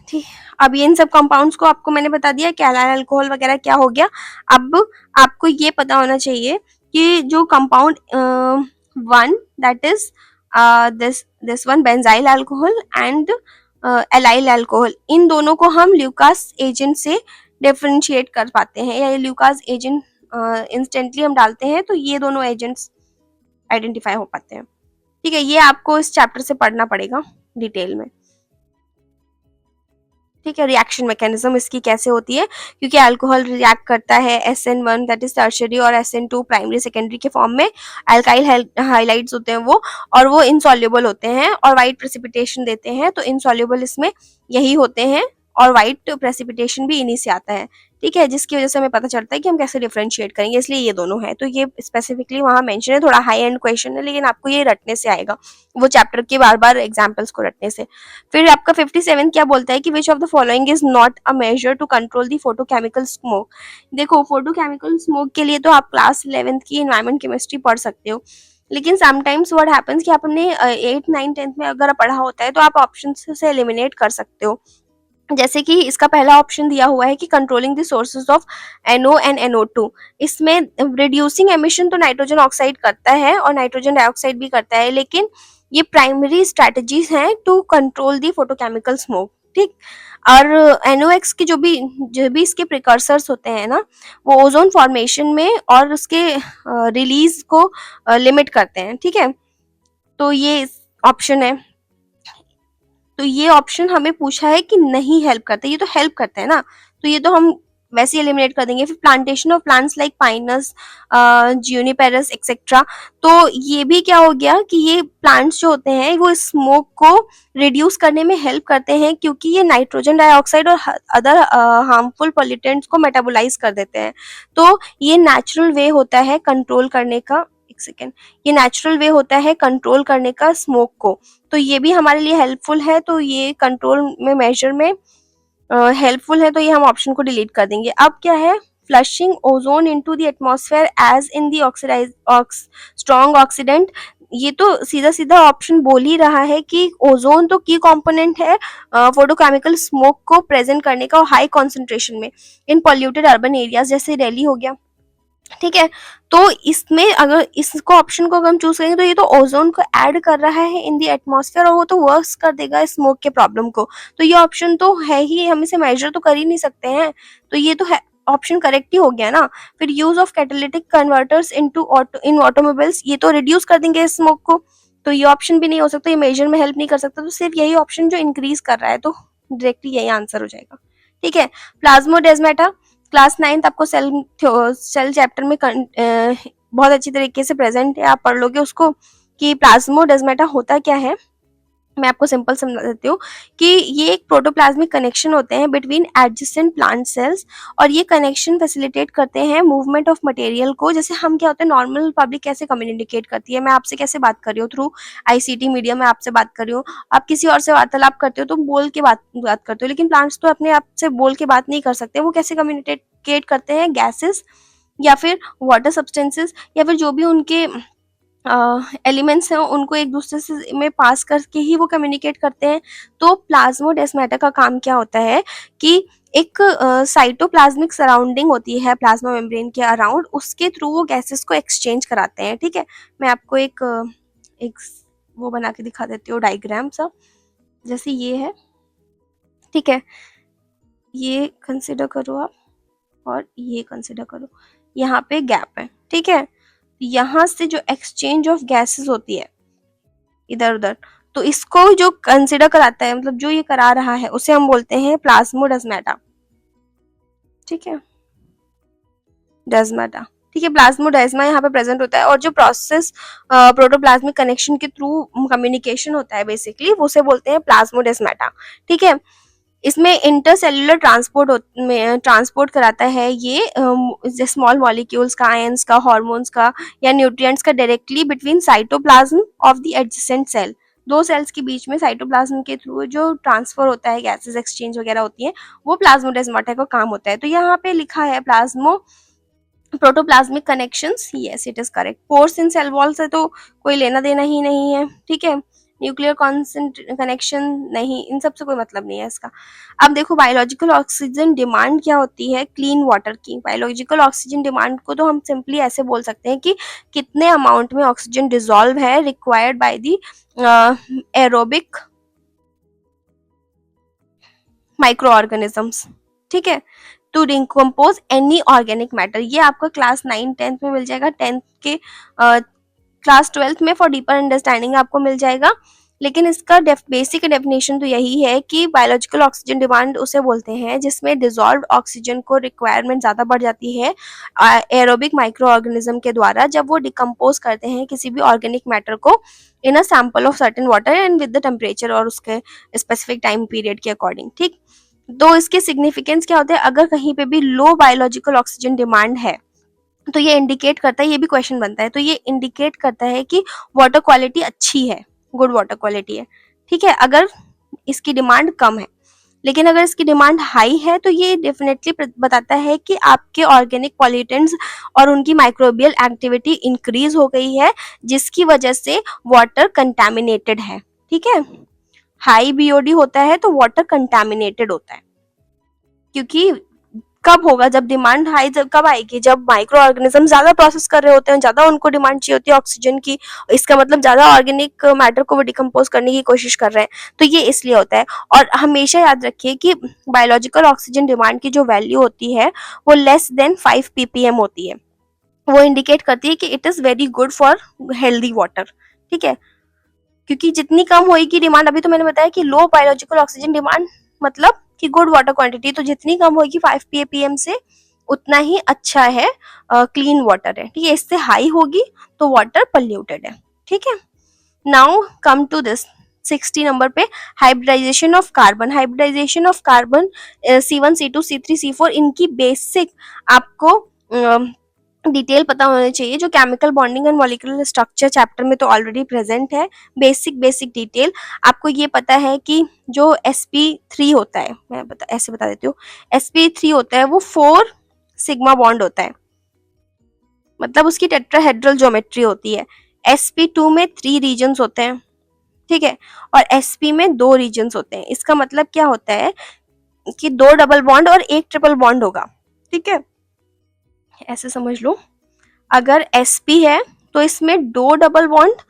ठीक, अब इन सब कंपाउंड्स को आपको मैंने बता दिया कि एलाइल अल्कोहल वगैरह क्या हो गया। अब आपको ये पता होना चाहिए कि जो compound 1 that is this one benzyl alcohol and allyl alcohol, इन दोनों को हम ल्यूकास एजेंट से डिफरेंशिएट कर पाते हैं, या ल्यूकास एजेंट इंस्टेंटली हम डालते हैं तो ये दोनों एजेंट्स आइडेंटिफाई हो पाते हैं, ठीक है। ये आपको इस चैप्टर से पढ़ना पड़ेगा डिटेल में, ठीक है। रिएक्शन मैकेनिज्म इसकी कैसे होती है, क्योंकि अल्कोहल रिएक्ट करता है SN1 दैट इज टर्शियरी और SN2 प्राइमरी सेकेंडरी के फॉर्म में। अल्काइल हाइलाइट्स होते हैं वो, और वो इनसॉल्युबल होते हैं और वाइट प्रेसिपिटेशन देते हैं, तो इनसॉल्युबल इसमें यही होते हैं और वाइट प्रेसिपिटेशन भी इन्हीं से आता है, ठीक है, जिसकी वजह से हमें पता चलता है कि हम कैसे डिफरेंशिएट करेंगे, इसलिए ये दोनों है। तो ये स्पेसिफिकली वहां मेंशन है, थोड़ा हाई एंड क्वेश्चन है, लेकिन आपको ये रटने से आएगा, वो चैप्टर के बार बार एग्जाम्पल्स को रटने से। फिर आपका 57 क्या बोलता है कि which of the following is not a measure to control the photochemical smoke. देखो फोटोकेमिकल स्मोक के लिए तो आप क्लास 11th की एनवायरमेंट केमिस्ट्री पढ़ सकते हो, लेकिन समटाइम्स व्हाट हैपेंस कि आपने 8 9 10th में अगर पढ़ा होता है तो आप ऑप्शन से एलिमिनेट कर सकते हो। जैसे कि इसका पहला ऑप्शन दिया हुआ है कि controlling the sources of NO and NO2। इसमें रिड्यूसिंग एमिशन तो नाइट्रोजन ऑक्साइड करता है और नाइट्रोजन डाइऑक्साइड भी करता है, लेकिन ये प्राइमरी स्ट्रेटजीज हैं to control the photochemical smoke, ठीक। और NOx की जो भी इसके प्रिकर्सर्स होते हैं ना, वो ओजोन फॉर्मेशन में और उसके रिलीज को लिमिट करते हैं, ठीक है। तो ये ऑप्शन है। तो ये ऑप्शन हमें पूछा है कि नहीं हेल्प करता, ये तो हेल्प करता है ना, तो ये तो हम वैसे ही एलिमिनेट कर देंगे। फिर plantation of plants like pinus, juniperus etcetera, तो ये भी क्या हो गया कि ये प्लांट्स जो होते हैं वो स्मोक को रिड्यूस करने में हेल्प करते हैं, क्योंकि ये नाइट्रोजन डाइऑक्साइड और अदर हार्मफुल पॉल्यूटेंट्स को मेटाबोलाइज कर देते हैं। तो ये नेचुरल वे होता है कंट्रोल करने का, एक सेकेंड, ये नेचुरल वे होता है कंट्रोल करने का स्मोक को, तो ये भी हमारे लिए हेल्पफुल है। तो ये कंट्रोल में मेजर में हेल्पफुल है, तो ये हम ऑप्शन को डिलीट कर देंगे। अब क्या है, flushing ozone into the atmosphere as in the oxidise strong oxidant, ये तो सीधा सीधा ऑप्शन बोल ही रहा है कि ओजोन तो की कंपोनेंट है फोटोकेमिकल स्मोक को प्रेजेंट करने का हाई कॉन्सेंट्रेशन में इन पॉल्यूटेड अर्बन एरियाज जैसे दिल्ली हो गया, ठीक है। तो इसमें अगर इसको ऑप्शन को अगर हम चूज करेंगे तो ये तो ओजोन को ऐड कर रहा है इन द एटमॉस्फेयर और वो तो वर्स कर देगा स्मोक के प्रॉब्लम को, तो ये ऑप्शन तो है ही, हम इसे मेजर तो कर ही नहीं सकते हैं, तो ये तो है ऑप्शन करेक्ट ही हो गया ना। फिर use of catalytic converters in automobiles, ये तो रिड्यूस कर देंगे स्मोक को, तो ये ऑप्शन भी नहीं हो सकता, ये मेजर में हेल्प नहीं कर सकता, तो सिर्फ यही ऑप्शन जो इंक्रीज कर रहा है, तो डायरेक्टली यही आंसर हो जाएगा, ठीक है। प्लाज्मोडेस्माटा क्लास 9 आपको सेल चैप्टर में बहुत अच्छी तरीके से प्रेजेंट है, आप पढ़ लोगे उसको कि प्लाज्मोडेस्माटा होता क्या है। मैं आपको सिंपल समझा देती हूँ कि ये एक प्रोटोप्लाज्मिक कनेक्शन होते हैं बिटवीन एडजेसेंट प्लांट सेल्स, और ये कनेक्शन फैसिलिटेट करते हैं मूवमेंट ऑफ मटेरियल को। जैसे हम क्या होते हैं, नॉर्मल पब्लिक कैसे कम्युनिकेट करती है, मैं आपसे कैसे बात कर रही हूँ थ्रू ICT मीडिया में आपसे बात कर रही हूँ, आप किसी और से वार्तालाप करते हो तो बोल के बात करते हो, लेकिन प्लांट्स तो अपने आप से बोल के बात नहीं कर सकते, वो कैसे कम्युनिकेट करते हैं, गैसेस या फिर वाटर सब्सटेंसेस या फिर जो भी उनके एलिमेंट्स हैं उनको एक दूसरे से में पास करके ही वो कम्युनिकेट करते हैं। तो प्लाज्मोडेस्माटा का काम क्या होता है कि एक साइटोप्लाज्मिक सराउंडिंग होती है प्लाज्मा मेम्ब्रेन के अराउंड, उसके थ्रू वो गैसेस को एक्सचेंज कराते हैं, ठीक है। मैं आपको एक वो बना के दिखा देती हूँ डायग्राम सा, जैसे ये है, ठीक है, ये कंसिडर करो आप और ये कंसिडर करो, यहाँ पे गैप है, ठीक है। यहाँ से जो एक्सचेंज ऑफ गैसेस होती है इधर उधर, तो इसको जो कंसिडर कराता है, मतलब जो ये करा रहा है, उसे हम बोलते हैं प्लाज्मोडेस्माटा, ठीक है, डेस्माटा, ठीक है। प्लाज्मोडेस्मा यहाँ पे प्रेजेंट होता है, और जो प्रोसेस प्रोटोप्लाज्मिक कनेक्शन के थ्रू कम्युनिकेशन होता है बेसिकली, वो उसे बोलते हैं प्लाज्मोडेस्माटा, ठीक है। इसमें इंटरसेल्युलर ट्रांसपोर्ट कराता है ये स्मॉल मॉलिक्यूल्स का, आयंस का, हार्मोन्स का या न्यूट्रिएंट्स का directly between cytoplasm of the adjacent cell, दो सेल्स के बीच में साइटोप्लाज्म के थ्रू जो ट्रांसफर होता है, गैसेस एक्सचेंज वगैरह होती है, वो प्लाज्मोडेस्माटा का काम होता है। तो यहाँ पे लिखा है plasmo protoplasmic connections, yes it is correct. Pores in cell wall से तो कोई लेना देना ही नहीं है, ठीक है। न्यूक्लियर कनेक्शन नहीं, इन सब से कोई मतलब नहीं है इसका। अब देखो बायोलॉजिकल ऑक्सीजन डिमांड क्या होती है क्लीन वाटर की। बायोलॉजिकल ऑक्सीजन डिमांड को तो हम सिंपली ऐसे बोल सकते हैं कि कितने अमाउंट में ऑक्सीजन डिजॉल्व है required by the aerobic micro organisms, ठीक है, to decompose any organic matter. ये आपको क्लास 9 10th में मिल जाएगा, 10th के क्लास 12th में फॉर डीपर अंडरस्टैंडिंग आपको मिल जाएगा। लेकिन इसका बेसिक डेफिनेशन तो यही है कि बायोलॉजिकल ऑक्सीजन डिमांड उसे बोलते हैं जिसमें डिजॉल्व ऑक्सीजन को रिक्वायरमेंट ज़्यादा बढ़ जाती है एरोबिक माइक्रो ऑर्गेनिज्म के द्वारा, जब वो डिकम्पोज करते हैं किसी भी ऑर्गेनिक मैटर को in a sample of certain water and with the temperature और उसके स्पेसिफिक टाइम पीरियड के अकॉर्डिंग, ठीक। तो इसके सिग्निफिकेंस क्या होते हैं, अगर कहीं पे भी लो बायोलॉजिकल ऑक्सीजन डिमांड है तो ये इंडिकेट करता है, ये भी क्वेश्चन बनता है, तो ये इंडिकेट करता है कि वाटर क्वालिटी अच्छी है, गुड वाटर क्वालिटी है, ठीक है, अगर इसकी डिमांड कम है। लेकिन अगर इसकी डिमांड हाई है तो ये डेफिनेटली बताता है कि आपके ऑर्गेनिक पॉल्यूटेंट्स और उनकी माइक्रोबियल एक्टिविटी इंक्रीज हो गई है, जिसकी वजह से वाटर कंटामिनेटेड है, ठीक है। हाई बीओडी होता है तो वाटर कंटामिनेटेड होता है, क्योंकि कब होगा, जब डिमांड हाई, जब कब आएगी, जब माइक्रो ऑर्गेनिज्म ज्यादा प्रोसेस कर रहे होते हैं, ज्यादा उनको डिमांड चाहिए होती है ऑक्सीजन की, इसका मतलब ज्यादा ऑर्गेनिक मैटर को वो डिकम्पोज करने की कोशिश कर रहे हैं, तो ये इसलिए होता है। और हमेशा याद रखिए कि बायोलॉजिकल ऑक्सीजन डिमांड की जो वैल्यू होती है वो लेस देन 5 ppm होती है, वो इंडिकेट करती है कि it is very good for healthy water, ठीक है। क्योंकि जितनी कम होगी डिमांड, अभी तो मैंने बताया कि लो बायोलॉजिकल ऑक्सीजन डिमांड मतलब कि गुड वाटर क्वांटिटी, तो जितनी कम होगी 5 ppm से उतना ही अच्छा है, क्लीन वाटर है, ठीक है। इससे हाई होगी तो वाटर पोल्यूटेड है, ठीक है। Now come to this 60 number पे, hybridisation of carbon. Hybridisation of carbon C1 C2 C3 C4, इनकी बेसिक आपको डिटेल पता होना चाहिए। जो chemical bonding and molecular structure chapter में तो ऑलरेडी प्रेजेंट है, बेसिक बेसिक डिटेल आपको ये पता है कि जो sp3 होता है, मैं ऐसे बता देती हूँ, sp3 होता है वो 4 सिग्मा बॉन्ड होता है, मतलब उसकी टेट्राहेड्रल ज्योमेट्री होती है। sp2 में 3 रीजन्स होते हैं, ठीक है, और sp में 2 रीजन्स होते हैं। इसका मतलब क्या होता है कि 2 डबल बॉन्ड और 1 ट्रिपल बॉन्ड होगा, ठीक है, ऐसे समझ लो। अगर sp है तो इसमें 2 डबल बॉन्ड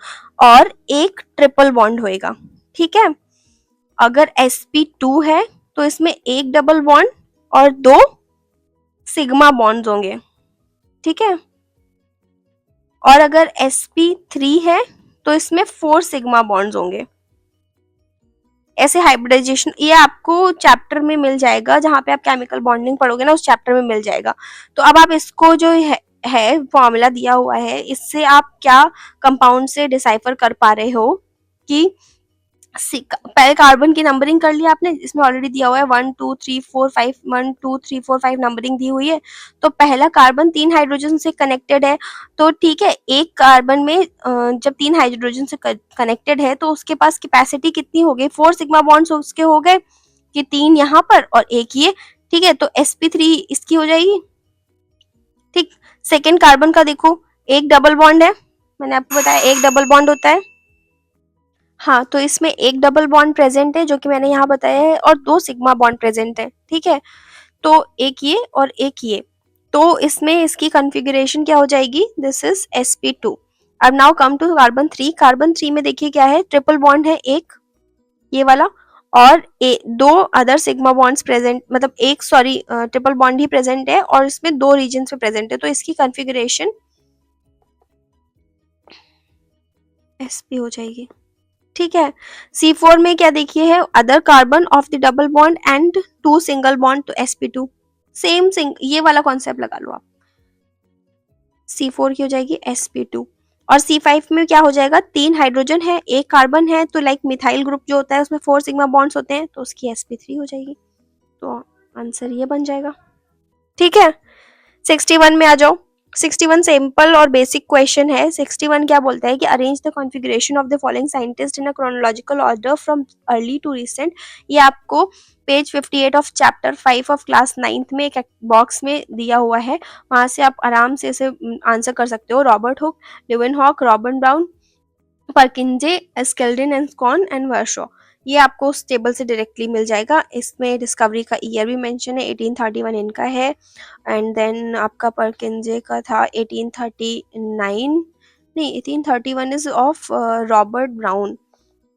और 1 ट्रिपल बॉन्ड होएगा, ठीक है। अगर sp2 है तो इसमें 1 डबल बॉन्ड और 2 सिग्मा बॉन्ड्स होंगे, ठीक है। और अगर sp3 है तो इसमें 4 सिग्मा बॉन्ड्स होंगे। ऐसे हाइब्रिडाइजेशन ये आपको चैप्टर में मिल जाएगा, जहां पे आप केमिकल बॉन्डिंग पढ़ोगे ना, उस चैप्टर में मिल जाएगा। तो अब आप इसको जो है फॉर्मूला दिया हुआ है, इससे आप क्या कंपाउंड से डिसाइफर कर पा रहे हो कि पहले कार्बन की नंबरिंग कर लिया आपने, इसमें ऑलरेडी दिया हुआ है 1 2 3 4 5, 1 2 3 4 5 नंबरिंग दी हुई है। तो पहला कार्बन 3 हाइड्रोजन से कनेक्टेड है, तो ठीक है, एक कार्बन में जब 3 हाइड्रोजन से कनेक्टेड है तो उसके पास कैपेसिटी कितनी हो गई, 4 सिग्मा बॉन्ड्स उसके हो गए, कि 3 यहाँ पर और 1 ये, ठीक है। तो sp3 इसकी हो जाएगी, ठीक। सेकेंड कार्बन का देखो, एक डबल बॉन्ड है, मैंने आपको बताया एक डबल बॉन्ड होता है, हाँ, तो इसमें एक डबल बॉन्ड प्रेजेंट है जो कि मैंने यहाँ बताया है, और 2 सिग्मा बॉन्ड प्रेजेंट है, ठीक है। तो एक ये और एक ये, तो इसमें इसकी कॉन्फ़िगरेशन क्या हो जाएगी, दिस इज sp2। अब now come to carbon 3। Carbon 3 में देखिए क्या है, ट्रिपल बॉन्ड है एक, ये वाला, और 2 अदर सिग्मा बॉन्ड्स प्रेजेंट, मतलब एक सॉरी ट्रिपल बॉन्ड ही प्रेजेंट है और इसमें 2 रीजन में प्रेजेंट है, तो इसकी कॉन्फ़िगरेशन sp हो जाएगी, ठीक है। C4 में क्या देखिए है, other carbon of the double bond and 2 single bond तो sp2, सेम ये वाला कॉन्सेप्ट लगा लो आप, C4 की हो जाएगी sp2। और C5 में क्या हो जाएगा, 3 हाइड्रोजन है, एक कार्बन है, तो लाइक मिथाइल ग्रुप जो होता है उसमें 4 सिग्मा बॉन्ड्स होते हैं, तो उसकी sp3 हो जाएगी। तो आंसर ये बन जाएगा, ठीक है। 61 में आ जाओ। 61 सिंपल और बेसिक क्वेश्चन है। 61 क्या बोलता है कि arrange the configuration of the following scientist in a chronological order from early to recent. ये आपको page 58 of chapter 5 of class 9th में एक बॉक्स में दिया हुआ है, वहां से आप आराम से इसे आंसर कर सकते हो। Robert Hooke, Leeuwenhoek, Robert Brown, Purkinje, Schleiden and Schwann and Virchow, ये आपको उस टेबल से डायरेक्टली मिल जाएगा। इसमें डिस्कवरी का ईयर भी मेंशन है, 1831 इनका है, एंड देन आपका परकिंजे का था 1839, नहीं 1831 इज ऑफ रॉबर्ट ब्राउन,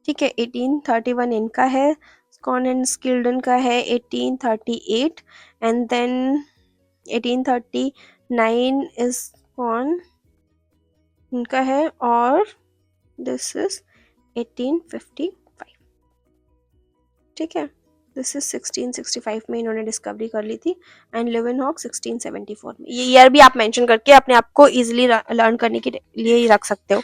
ठीक है, 1831 इनका है। स्कॉन एंड स्किल्डन का है 1838, एंड देन 1839 इज स्कॉन इनका है, और दिस इज 1855, ठीक है। दिस इज 1665 में इन्होंने डिस्कवरी कर ली थी, एंड लेवेनहॉक 1674 में। ये ईयर भी आप मेंशन करके अपने आप को इजीली लर्न करने के लिए ही रख सकते हो।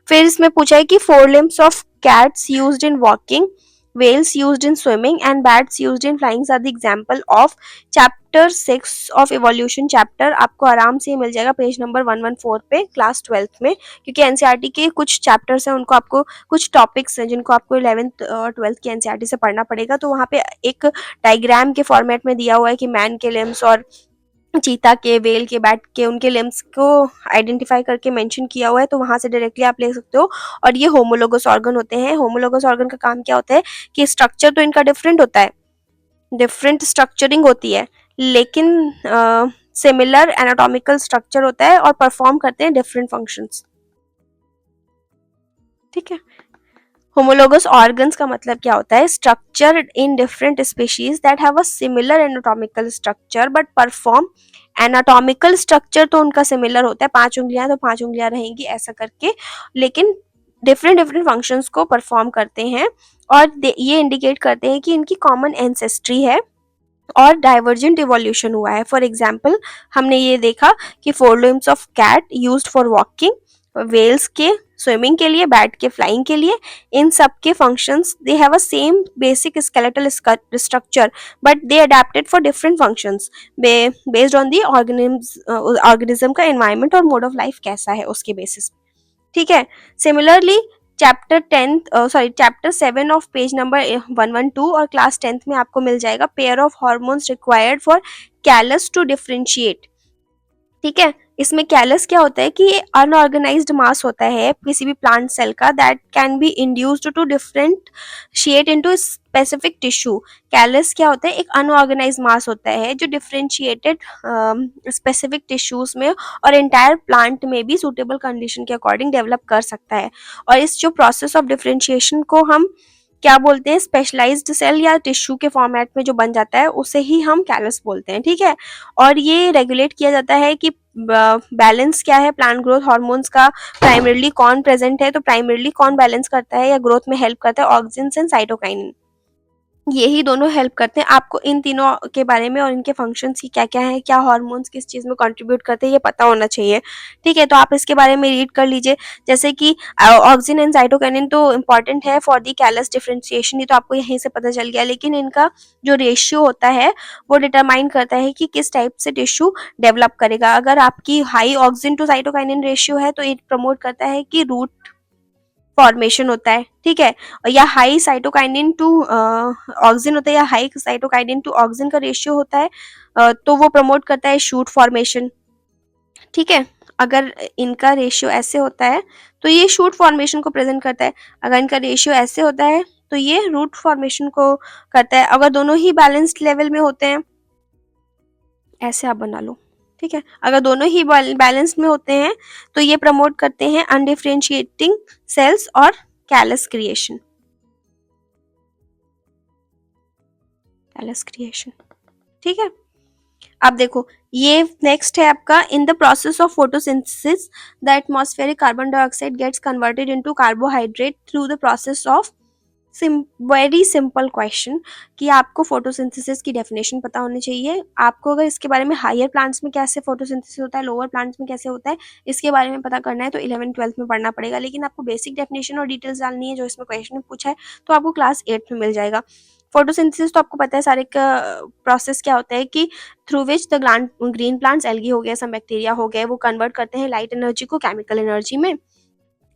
फिर इसमें पूछा है कि 4 limbs of cats used in walking, whales used in swimming and bats used in flying are the example of chapter 6 of evolution chapter। आपको आराम से मिल जाएगा पेज नंबर 114 पे क्लास 12th में, क्योंकि एनसीईआरटी के कुछ चैप्टर्स हैं, उनको आपको कुछ टॉपिक्स हैं जिनको आपको 11th और 12th की एनसीईआरटी से पढ़ना पड़ेगा। तो वहाँ पे एक डायग्राम के फॉर्मेट में दिया हुआ है कि मैन के लिम्स और चीता के, व्हेल के, बैट के, उनके लिम्स को आइडेंटिफाई करके मेंशन किया हुआ है, तो वहाँ से डायरेक्टली आप ले सकते हो। और ये होमोलोगस ऑर्गन होते हैं। होमोलोगस ऑर्गन का काम क्या होता है कि स्ट्रक्चर तो इनका डिफरेंट होता है, डिफरेंट स्ट्रक्चरिंग होती है, लेकिन सिमिलर एनाटॉमिकल स्ट्रक्चर होता है और परफॉर्म करते हैं डिफरेंट फंक्शंस। ठीक है। होमोलोगस ऑर्गन्स का मतलब क्या होता है? Structure in different species that have a similar anatomical structure but perform, anatomical structure तो उनका सिमिलर होता है, 5 उंगलियां तो 5 उंगलियां रहेंगी ऐसा करके, लेकिन डिफरेंट डिफरेंट फंक्शंस को परफॉर्म करते हैं। और ये इंडिकेट करते हैं कि इनकी कॉमन एंसेस्ट्री है और डाइवर्जेंट इवोल्यूशन हुआ है। फॉर एग्जाम्पल, हमने ये देखा कि four limbs of cat used for walking, whales के स्विमिंग के लिए, बैट के फ्लाइंग के लिए, इन सब के functions they have a same basic skeletal structure but they adapted for different functions based on the organism का एनवायरनमेंट और मोड ऑफ लाइफ कैसा है उसके बेसिस। ठीक है। Similarly chapter 7 of page number 112 और क्लास 10th में आपको मिल जाएगा pair of hormones required for callus to differentiate. ठीक है। इसमें कैलस क्या होता है कि ये अनऑर्गेनाइज्ड मास होता है किसी भी प्लांट सेल का that can be induced to differentiate into specific tissue. Callus क्या होता है? एक अनऑर्गेनाइज्ड मास होता है जो डिफरेंशिएटेड स्पेसिफिक टिश्यूज में और एंटायर प्लांट में भी सुटेबल कंडीशन के अकॉर्डिंग डेवलप कर सकता है। और इस जो प्रोसेस ऑफ डिफरेंशिएशन को हम क्या बोलते हैं? स्पेशलाइज्ड सेल या टिश्यू के फॉर्मेट में जो बन जाता है उसे ही हम कैलस बोलते हैं। ठीक है। और ये रेगुलेट किया जाता है कि बैलेंस क्या है प्लांट ग्रोथ हार्मोन्स का, प्राइमरीली कौन प्रेजेंट है, तो प्राइमरीली कौन बैलेंस करता है या ग्रोथ में हेल्प करता है? ऑक्सिन एंड साइटोकाइनिन, यही दोनों हेल्प करते हैं। आपको इन तीनों के बारे में और इनके फंक्शंस की क्या क्या है, क्या हार्मोन्स किस चीज़ में कंट्रीब्यूट करते हैं, ये पता होना चाहिए। ठीक है। तो आप इसके बारे में रीड कर लीजिए। जैसे कि ऑक्सिन एंड साइटोकाइनिन तो इंपॉर्टेंट है फॉर दी कैलस डिफरेंशिएशन, ये तो आपको यहीं से पता चल गया, लेकिन इनका जो रेशियो होता है वो डिटरमाइन करता है कि किस टाइप से टिश्यू डेवलप करेगा। अगर आपकी high auxin to cytokinin ratio है तो ये प्रमोट करता है कि रूट फॉर्मेशन होता है। ठीक है। या हाई साइटोकाइनिन टू ऑक्सिन होता है, या हाई साइटोकाइनिन टू ऑक्सिन का रेशियो होता है, तो वो प्रमोट करता है शूट फॉर्मेशन। ठीक है। अगर इनका रेशियो ऐसे होता है तो ये शूट फॉर्मेशन को प्रेजेंट करता है, अगर इनका रेशियो ऐसे होता है तो ये रूट फॉर्मेशन को करता है। अगर दोनों ही बैलेंस्ड लेवल में होते हैं, ऐसे आप बना लो। ठीक है। अगर दोनों ही बैलेंस में होते हैं तो ये प्रमोट करते हैं अनडिफरेंशिएटिंग सेल्स और कैलस क्रिएशन। Callus creation. ठीक है। अब देखो, ये नेक्स्ट है आपका, in the process of photosynthesis the atmospheric carbon dioxide gets converted into carbohydrate through the process of very simple question कि आपको फोटोसिंथेसिस की डेफिनेशन पता होनी चाहिए। आपको अगर इसके बारे में हायर प्लांट्स में कैसे फोटोसिंथेसिस होता है, लोअर प्लांट्स में कैसे होता है, इसके बारे में पता करना है तो 11th-12th में पढ़ना पड़ेगा, लेकिन आपको बेसिक डेफिनेशन और डिटेल्स डालनी है जो इसमें क्वेश्चन में पूछा है तो आपको क्लास 8 में मिल जाएगा। फोटोसिंथेसिस तो आपको पता है सारे का प्रोसेस क्या होता है कि through which the green plants, algae हो गया, सम बैक्टीरिया हो गए, वो कन्वर्ट करते हैं लाइट एनर्जी को केमिकल एनर्जी में,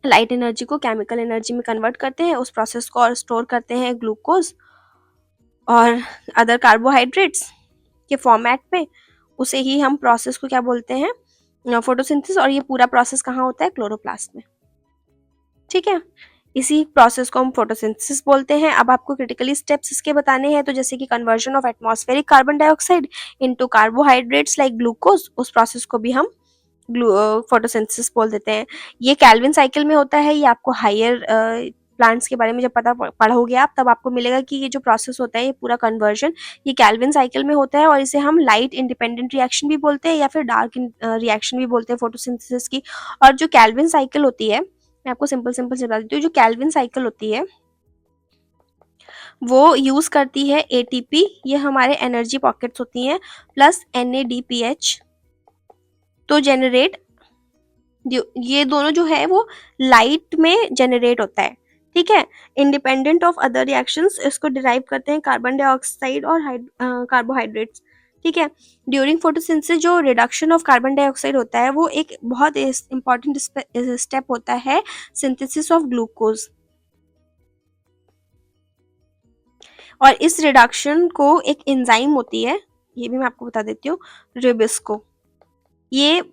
लाइट एनर्जी को केमिकल एनर्जी में कन्वर्ट करते हैं, उस प्रोसेस को और स्टोर करते हैं ग्लूकोज और अदर कार्बोहाइड्रेट्स के फॉर्मेट में। उसे ही हम प्रोसेस को क्या बोलते हैं? फोटोसिंथेसिस। और ये पूरा प्रोसेस कहाँ होता है? क्लोरोप्लास्ट में। ठीक है। इसी प्रोसेस को हम फोटोसिंथेसिस बोलते हैं। अब आपको क्रिटिकली स्टेप्स इसके बताने हैं, तो जैसे कि conversion of atmospheric carbon dioxide into carbohydrates like glucose, उस प्रोसेस को भी हम फोटोसिंथेसिस बोल देते हैं। ये कैल्विन साइकिल में होता है। ये आपको हायर प्लांट्स के बारे में जब पढ़ोगे आप, तब आपको मिलेगा कि ये जो प्रोसेस होता है, ये पूरा कन्वर्जन, ये कैल्विन साइकिल में होता है और इसे हम लाइट इंडिपेंडेंट रिएक्शन भी बोलते हैं या फिर डार्क रिएक्शन भी बोलते हैं फोटोसिंथेसिस की। और जो कैल्विन साइकिल होती है, मैं आपको सिंपल सिंपल से बता देती हूँ, जो कैल्विन साइकिल होती है वो यूज करती है एटीपी, ये हमारे एनर्जी पॉकेट्स होती हैं, प्लस NADPH तो जेनरेट, ये दोनों जो है वो लाइट में जेनरेट होता है। ठीक है। इंडिपेंडेंट ऑफ अदर रिएक्शंस इसको डिराइव करते हैं कार्बन डाइऑक्साइड और कार्बोहाइड्रेट्स। ठीक है। ड्यूरिंग फोटोसिंथेसिस जो रिडक्शन ऑफ कार्बन डाइऑक्साइड होता है वो एक बहुत इंपॉर्टेंट स्टेप होता है सिंथेसिस ऑफ ग्लूकोज। और इस रिडक्शन को एक एंजाइम होती है ये भी मैं आपको बता देती हूँ। रिबिस्को, ये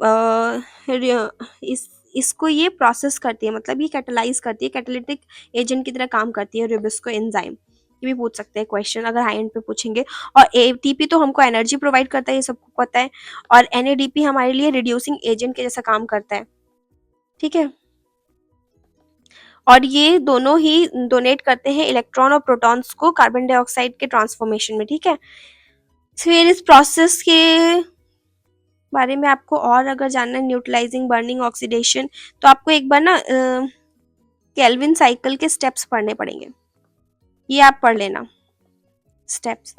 इसको ये प्रोसेस करती है, मतलब ये कैटलाइज करती है, कैटालिटिक एजेंट की तरह काम करती है रिबिस्को एंजाइम। ये भी पूछ सकते हैं क्वेश्चन अगर हाई एंड पे पूछेंगे। और एटीपी तो हमको एनर्जी प्रोवाइड करता है, ये सबको पता है। और एनएडीपी हमारे लिए रिड्यूसिंग एजेंट के जैसा काम करता है, ठीक है। और ये दोनों ही डोनेट करते हैं इलेक्ट्रॉन और प्रोटॉन्स को कार्बन डाइऑक्साइड के ट्रांसफॉर्मेशन में, ठीक है। फिर इस प्रोसेस के बारे में आपको और अगर जानना है, न्यूट्रलाइजिंग, बर्निंग, ऑक्सीडेशन, तो आपको एक बार ना केल्विन साइकिल के स्टेप्स पढ़ने पड़ेंगे। ये आप पढ़ लेना स्टेप्स।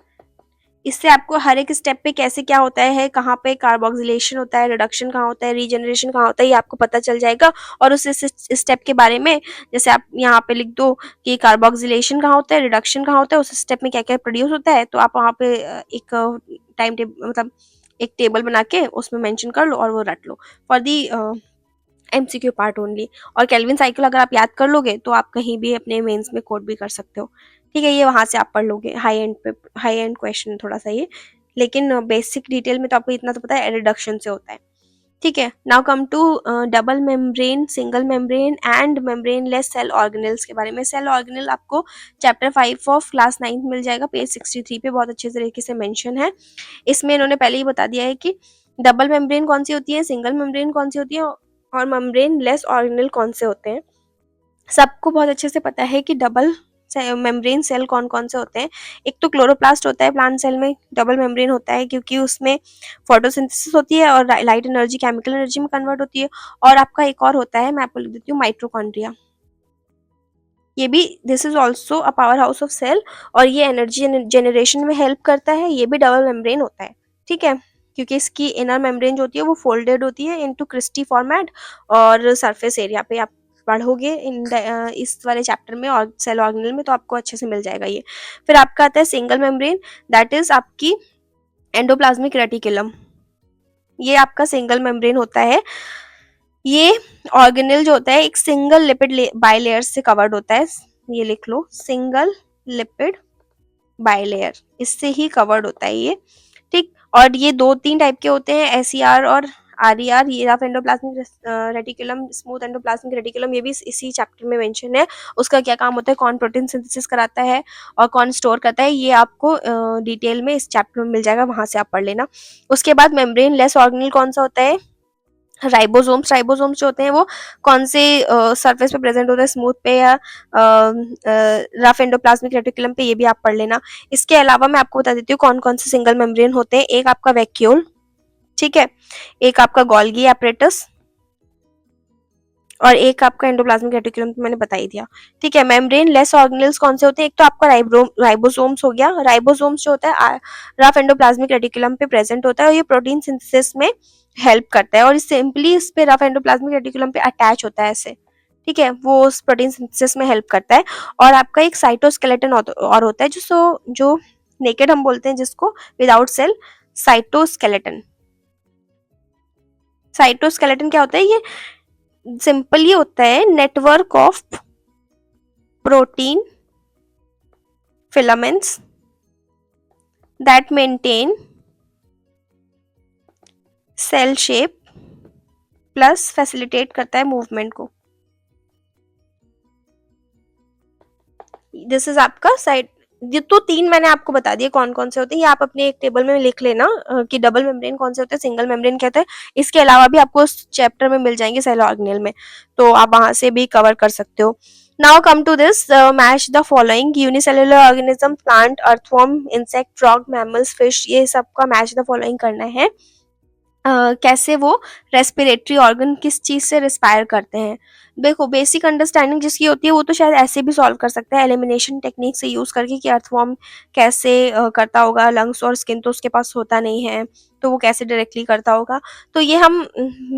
इससे आपको हर एक स्टेप पे कैसे क्या होता है, कहाँ पे कार्बोक्सिलेशन होता है, रिडक्शन कहाँ होता है, रीजनरेशन कहाँ होता है, ये आपको पता चल जाएगा। और उस स्टेप के बारे में जैसे आप यहाँ पे लिख दो कि कार्बोक्सिलेशन कहाँ होता है, रिडक्शन कहाँ होता है, उस स्टेप में क्या क्या प्रोड्यूस होता है, तो आप वहाँ पे एक टाइम टेबल, मतलब एक टेबल बना के उसमें मेंशन कर लो और वो रट लो for the MCQ part only. और केल्विन साइकिल अगर आप याद कर लोगे तो आप कहीं भी अपने मेंस में कोड भी कर सकते हो, ठीक है। ये वहां से आप पढ़ लोगे, हाई एंड पे, हाई एंड क्वेश्चन थोड़ा सा ये, लेकिन बेसिक डिटेल में तो आपको इतना तो पता है रिडक्शन से होता है, ठीक है। Now come to double membrane, single membrane and membrane less cell organelles के बारे में। सेल ऑर्गेनल आपको चैप्टर 5 ऑफ क्लास 9 मिल जाएगा, पेज 63 पे बहुत अच्छे तरीके से मेंशन है। इसमें इन्होंने पहले ही बता दिया है कि डबल मेम्ब्रेन कौन सी होती है, सिंगल मेम्ब्रेन कौन सी होती है, और मेम्ब्रेन लेस ऑर्गेनल कौन से होते हैं। सबको बहुत अच्छे से पता है कि डबल मेम्ब्रेन सेल कौन कौन से होते हैं। एक तो क्लोरोप्लास्ट होता है प्लांट सेल में, डबल मेम्ब्रेन होता है क्योंकि उसमें फोटोसिंथेसिस होती है और लाइट एनर्जी केमिकल एनर्जी में कन्वर्ट होती है। और आपका एक और होता है, मैं आपको लिख देती हूँ, माइट्रोकॉन्ड्रिया। ये भी this is also a power house of cell, और ये एनर्जी जनरेशन में हेल्प करता है। ये भी डबल मेम्ब्रेन होता है, ठीक है, क्योंकि इसकी इनर मेम्ब्रेन जो होती है वो फोल्डेड होती है इनटू क्रिस्टी फॉर्मेट। और सरफेस एरिया पे आप पढ़ोगे इस वाले चैप्टर में और सेल ऑर्गेनल में, तो आपको अच्छे से मिल जाएगा ये। फिर आपका आता है सिंगल मेम्ब्रेन, दैट इज आपकी एंडोप्लाज्मिक रेटिकुलम। ये आपका सिंगल मेम्ब्रेन होता है। ये ऑर्गेनल जो होता है एक सिंगल लिपिड बाइलेयर से कवर्ड होता है, ये लिख लो, सिंगल लिपिड बाइलेयर, इससे ही कवर्ड होता है ये, ठीक। और ये दो तीन टाइप के होते हैं, एसईआर और आरईआर। ये rough endoplasmic reticulum, smooth endoplasmic reticulum, ये भी इसी चैप्टर में मेंशन है। उसका क्या काम होता है, कौन प्रोटीन सिंथेसिस कराता है और कौन स्टोर करता है, ये आपको डिटेल में इस चैप्टर में मिल जाएगा, वहां से आप पढ़ लेना। उसके बाद मेम्ब्रेन लेस ऑर्गेनल कौन सा होता है, राइबोसोम्स। राइबोसोम्स जो होते हैं वो कौन से सरफेस पे प्रेजेंट होता है, स्मूथ पे या रफ एंडोप्लाज्मिक रेटिकुलम पे, ये भी आप पढ़ लेना। इसके अलावा मैं आपको बता देती हूँ कौन कौन से सिंगल मेम्ब्रेन होते हैं। एक आपका वैक्यूल, ठीक है, एक आपका गोल्गी एपरेटस, और एक आपका एंडोप्लाज्मिक रेटिकुलम, तो मैंने बता ही दिया, ठीक है। मेम्ब्रेन लेस ऑर्गेनल्स कौन से होते हैं, एक तो आपका राइबोसोम्स हो गया। राइबोसोम्स जो होता है रफ एंडोप्लाज्मिक रेटिकुलम पे प्रेजेंट होता है, और ये प्रोटीन सिंथेसिस में हेल्प करता है, और सिंपली इस पे रफ एंडोप्लाज्मिक रेटिकुलम पे अटैच होता है ऐसे, ठीक है, वो उस प्रोटीन सिंथेसिस में हेल्प करता है। और आपका एक साइटोस्केलेटन और होता है जो नेकेड हम बोलते हैं जिसको, विदाउट सेल, साइटोस्केलेटन। साइटोस्केलेटन क्या होता है, ये सिंपली होता है network of protein filaments that maintain cell shape plus facilitate करता है मूवमेंट को। दिस इज आपका साइड। ये तो तीन मैंने आपको बता दिए कौन कौन से होते हैं, ये आप अपने एक टेबल में लिख लेना कि डबल मेम्ब्रेन कौन से होते हैं, सिंगल मेम्ब्रेन क्या होता है। इसके अलावा भी आपको उस चैप्टर में मिल जाएंगे सेल ऑर्गेनल में, तो आप वहां से भी कवर कर सकते हो। Now come to this, match the following, unicellular organism, plant, earthworm, insect, frog, mammals, fish, ये सबका मैच द फॉलोइंग करना है। कैसे वो रेस्पिरेटरी ऑर्गन किस चीज से रिस्पायर करते हैं। देखो बेसिक अंडरस्टैंडिंग जिसकी होती है वो तो शायद ऐसे भी सॉल्व कर सकता है एलिमिनेशन टेक्निक से यूज करके कि अर्थवर्म कैसे करता होगा, लंग्स और स्किन तो उसके पास होता नहीं है, तो वो कैसे डायरेक्टली करता होगा। तो ये हम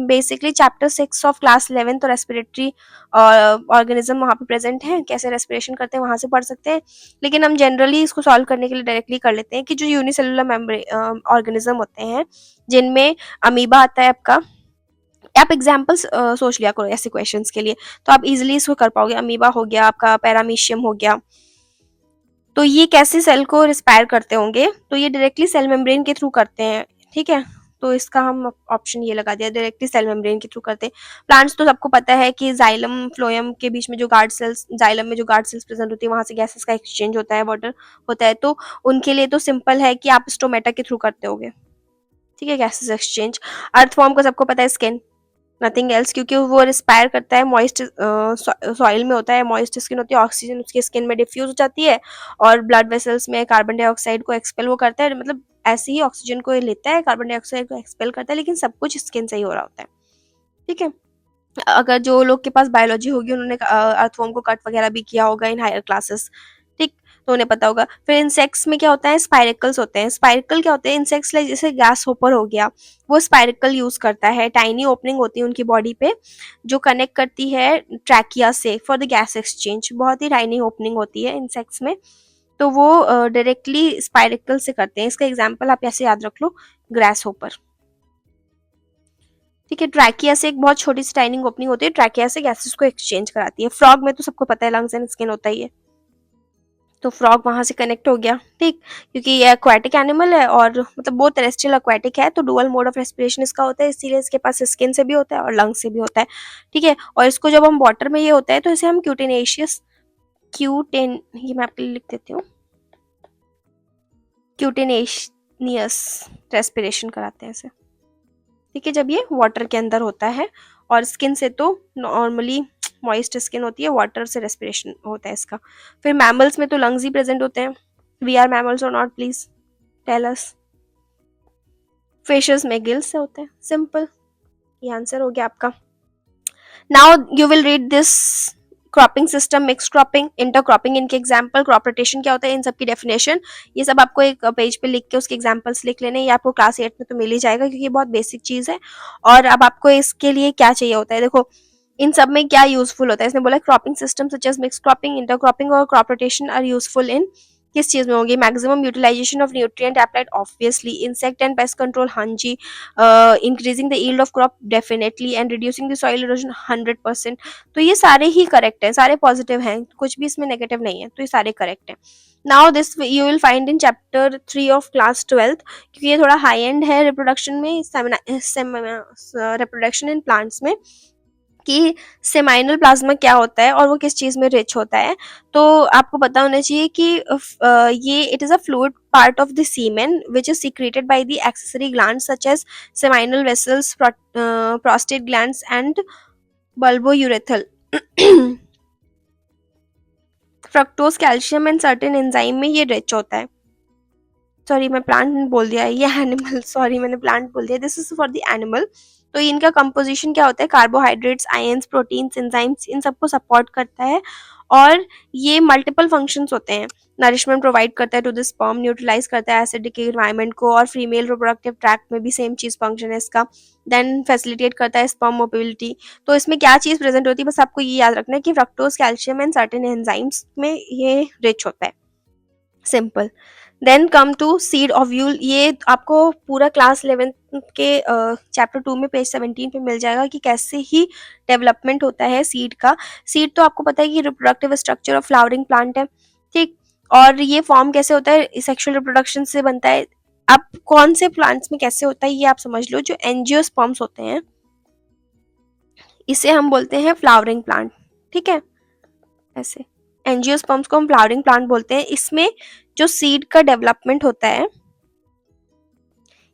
बेसिकली चैप्टर 6 ऑफ क्लास 11 तो रेस्पिरेटरी ऑर्गेनिज्म वहाँ पे प्रेजेंट है, कैसे रेस्पिरेशन करते हैं वहां से पढ़ सकते हैं। लेकिन हम जनरली इसको सॉल्व करने के लिए डायरेक्टली कर लेते हैं कि जो यूनिसेलुलर मेम्ब्रेन ऑर्गेनिज्म होते हैं जिनमें अमीबा आता है आपका, आप एग्जाम्पल्स सोच लिया करो ऐसे क्वेश्चंस के लिए, तो आप इजीली इसको कर पाओगे। अमीबा हो गया आपका, पैरामीशियम हो गया, तो ये कैसे सेल को रिस्पायर करते होंगे, तो ये डायरेक्टली सेल मेम्ब्रेन के थ्रू करते हैं, ठीक है। तो इसका हम ऑप्शन ये लगा दिया, डायरेक्टली सेल मेम्ब्रेन के थ्रू करते हैं। प्लांट्स तो सबको पता है कि जाइलम फ्लोएम के बीच में जो गार्ड सेल्स, जाइलम में जो गार्ड सेल्स प्रेजेंट होती है वहां से गैसेस का एक्सचेंज होता है, वाटर होता है, तो उनके लिए तो सिंपल है कि आप स्टोमेटा के थ्रू करते होगे, ठीक है, गैसेस एक्सचेंज। अर्थवॉर्म को सबको पता है स्किन, नथिंग एल्स, क्योंकि वो रिस्पायर करता है मॉइस्ट सॉइल में होता है, मॉइस्ट स्किन होती है, ऑक्सीजन उसकी स्किन में डिफ्यूज हो जाती है और ब्लड वेसल्स में कार्बन डाइऑक्साइड को एक्सपेल वो करता है, मतलब ऐसे ही ऑक्सीजन को लेता है, कार्बन डाइऑक्साइड को एक्सपेल करता है, लेकिन सब कुछ स्किन से ही हो रहा होता है, ठीक है। अगर जो लोग के पास बायोलॉजी होगी उन्होंने अर्थवॉर्म को कट वगैरह भी किया होगा इन हायर क्लासेस, ठीक, तो उन्हें पता होगा। फिर इंसेक्ट्स में क्या होता है, स्पाइरेकल्स होते हैं। स्पाइरेकल क्या होते हैं, इंसेक्ट्स लाइक जैसे ग्रास होपर हो गया, वो स्पाइरेकल यूज करता है, टाइनी ओपनिंग होती है उनकी बॉडी पे जो कनेक्ट करती है ट्रैकिया से फॉर द गैस एक्सचेंज, बहुत ही टाइनी ओपनिंग होती है इंसेक्ट्स में, तो वो डायरेक्टली स्पाइरेकल से करते हैं। इसका एग्जाम्पल आप ऐसे याद रख लो, ग्रास होपर, ठीक है। ट्रैकिया से एक बहुत छोटी सी टाइनिंग ओपनिंग होती है, ट्रैकिया से गैसेस को एक्सचेंज कराती है। फ्रॉग में तो सबको पता है लंग्स एंड स्किन होता ही है, तो फ्रॉग वहां से कनेक्ट हो गया, ठीक, क्योंकि ये एक्वाटिक एनिमल है और मतलब बहुत टेरेस्ट्रियल एक्वाटिक है, तो डुअल मोड ऑफ रेस्पिरेशन इसका होता है, इसीलिए इसके पास स्किन से भी होता है और लंग से भी होता है, ठीक है। और इसको जब हम वाटर में ये होता है तो इसे हम क्यूटेनेशियस क्यूटेन ये मैं आपके लिए लिख देती हूँ, क्यूटेनेशियस रेस्पिरेशन कराते हैं इसे, ठीक है, जब ये वाटर के अंदर होता है। और स्किन से तो नॉर्मली मॉइस्ट स्किन होती है, वाटर से रेस्पिरेशन होता है इसका। फिर मैमल्स में तो लंग्स ही प्रेजेंट होते हैं। वी आर मैमल्स और not, please tell us. Fishes में गिल्स से होते हैं, सिंपल, ये आंसर हो गया आपका। Now you will read this cropping system, mix cropping, inter cropping, इनके एग्जाम्पल, क्रॉप रोटेशन क्या होता है, इन सब की डेफिनेशन, ये सब आपको एक पेज पे लिख के उसके एग्जाम्पल्स लिख लेने, ये आपको क्लास 8 में तो मिल ही जाएगा क्योंकि ये बहुत बेसिक चीज है। और अब आपको इसके लिए क्या चाहिए होता है, देखो इन सब में क्या यूजफुल होता है, इसने बोला cropping system such as mix cropping, inter cropping और crop rotation are useful in किस चीज में होगी, maximum utilisation of nutrient applied obviously, insect and pest control हाँ जी, increasing the yield of crop definitely, and reducing the soil erosion 100%। तो ये सारे ही करेक्ट हैं, सारे पॉजिटिव हैं, कुछ भी इसमें नेगेटिव नहीं है, तो ये सारे करेक्ट हैं। Now this you will find in chapter 3 of class 12, क्योंकि ये थोड़ा हाई एंड है रिप्रोडक्शन में, रिप्रोडक्शन इन प्लांट्स में, कि सेमाइनल प्लाज्मा क्या होता है और वो किस चीज में रिच होता है। तो आपको पता होना चाहिए कि ये it is a fluid part of the semen which is secreted by the accessory glands such as seminal vesicles, prostate glands and bulbourethral. Fructose, calcium and certain enzyme में ये रिच होता है। सॉरी मैं प्लांट बोल दिया, ये animal, sorry मैंने plant बोल दिया, this is for the animal. तो इनका कंपोजिशन क्या होता है, कार्बोहाइड्रेट्स, आयंस, प्रोटीन्स, एंजाइम्स, इन सबको सपोर्ट करता है और ये मल्टीपल फंक्शंस होते हैं। नरिशमेंट प्रोवाइड करता है टू द स्पर्म, न्यूट्रलाइज करता है एसिडिक एनवायरनमेंट को, और फीमेल रिप्रोडक्टिव ट्रैक्ट में भी सेम चीज फंक्शन है इसका। देन फैसिलिटेट करता है स्पर्म मोबिलिटी। तो इसमें क्या चीज प्रेजेंट होती है, बस आपको ये याद रखना है कि fructose, calcium and certain enzymes में ये रिच होता है, simple. Then come to seed ovule, ये आपको पूरा क्लास 11 के चैप्टर 2 में पेज 17 पे मिल जाएगा कि कैसे ही डेवलपमेंट होता है सीड का। सीड तो आपको पता है कि reproductive structure of flowering plant है, ठीक, और ये फॉर्म कैसे होता है, सेक्सुअल रिप्रोडक्शन से बनता है। अब कौन से प्लांट्स में कैसे होता है ये आप समझ लो, जो एंजियोस्पर्म्स होते हैं इसे हम बोलते हैं फ्लावरिंग प्लांट, ठीक है, ऐसे एंजियोस्पर्म्स को हम फ्लावरिंग प्लांट बोलते हैं। इसमें जो सीड का डेवलपमेंट होता है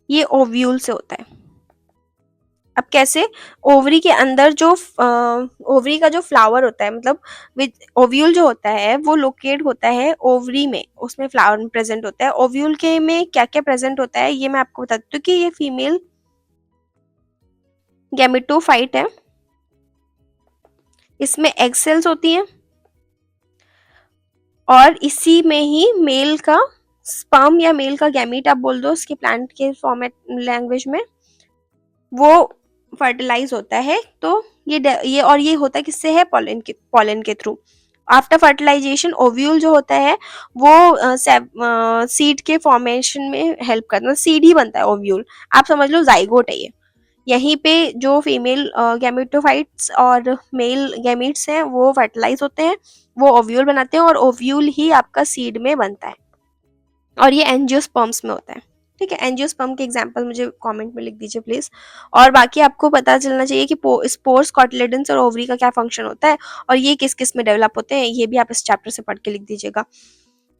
ये ओव्यूल से होता है। अब कैसे, ओवरी के अंदर जो ओवरी का जो फ्लावर होता है, मतलब ओव्यूल जो होता है वो लोकेट होता है ओवरी में, उसमें फ्लावर प्रेजेंट होता है। ओव्यूल के में क्या क्या प्रेजेंट होता है ये मैं आपको बता देती हूँ कि ये फीमेल गैमेटोफाइट है, इसमें एग सेल्स होती हैं और इसी में ही मेल का स्पर्म या मेल का गैमीट आप बोल दो उसके प्लांट के फॉर्मेट लैंग्वेज में, वो फर्टिलाइज होता है। तो ये और ये होता है किससे है, पॉलन के थ्रू। आफ्टर फर्टिलाइजेशन ओव्यूल जो होता है वो सीड के फॉर्मेशन में हेल्प करता है, सीड ही बनता है ओव्यूल, आप समझ लो जाइगोट है ये। यहीं पे जो फीमेल गैमेटोफाइट्स और मेल गैमीट्स हैं वो फर्टिलाइज होते हैं, वो ओव्यूल बनाते हैं और ओव्यूल ही आपका सीड में बनता है, और ये एंजियोस्पर्म्स में होता है। ठीक है, एंजियोस्पर्म के एग्जांपल मुझे कमेंट में लिख दीजिए प्लीज। और बाकी आपको पता चलना चाहिए कि स्पोर्स, कॉटिलेडन्स और ओवरी का क्या फंक्शन होता है और ये किस किस में डेवलप होते हैं, ये भी आप इस चैप्टर से पढ़ के लिख दीजिएगा।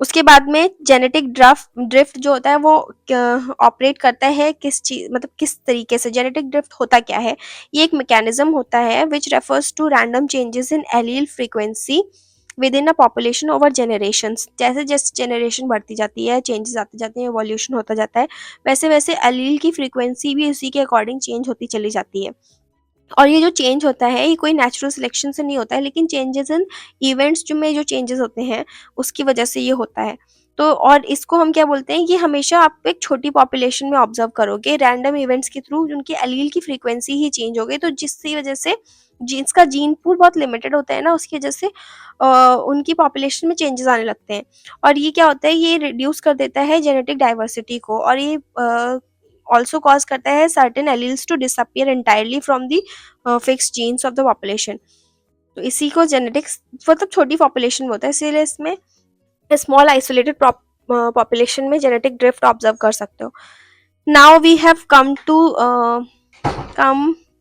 उसके बाद में जेनेटिक ड्रिफ्ट जो होता है वो ऑपरेट करता है किस चीज, मतलब किस तरीके से। जेनेटिक ड्रिफ्ट होता क्या है, ये एक मैकेनिज्म होता है which refers to random changes in allele frequency within a population over generations. जैसे जैसे जनरेशन बढ़ती जाती है, चेंजेस आते जाते हैं, एवोल्यूशन होता जाता है, वैसे वैसे एलील की फ्रीक्वेंसी भी उसी के अकॉर्डिंग चेंज होती चली जाती है। और ये जो चेंज होता है ये कोई नेचुरल सिलेक्शन से नहीं होता है, लेकिन चेंजेस इन इवेंट्स जो में जो चेंजेस होते हैं उसकी वजह से ये होता है। तो और इसको हम क्या बोलते हैं, ये हमेशा आप एक छोटी पॉपुलेशन में ऑब्जर्व करोगे, रैंडम इवेंट्स के थ्रू उनकी एलील की फ्रीक्वेंसी ही चेंज हो गई, तो जिसकी वजह से जिसका जीन पूल बहुत लिमिटेड होता है ना, उसकी वजह से उनकी पॉपुलेशन में चेंजेस आने लगते हैं। और ये क्या होता है, ये रिड्यूस कर देता है जेनेटिक डाइवर्सिटी को, और ये also cause करता है certain alleles to disappear entirely from the fixed genes of the population। तो इसी को जेनेटिक्स मतलब छोटी पॉपुलेशन में होता है, इसीलिए इसमें स्मॉल आइसोलेटेड पॉपुलेशन में जेनेटिक ड्रिफ्ट ऑब्जर्व कर सकते हो। Now we have come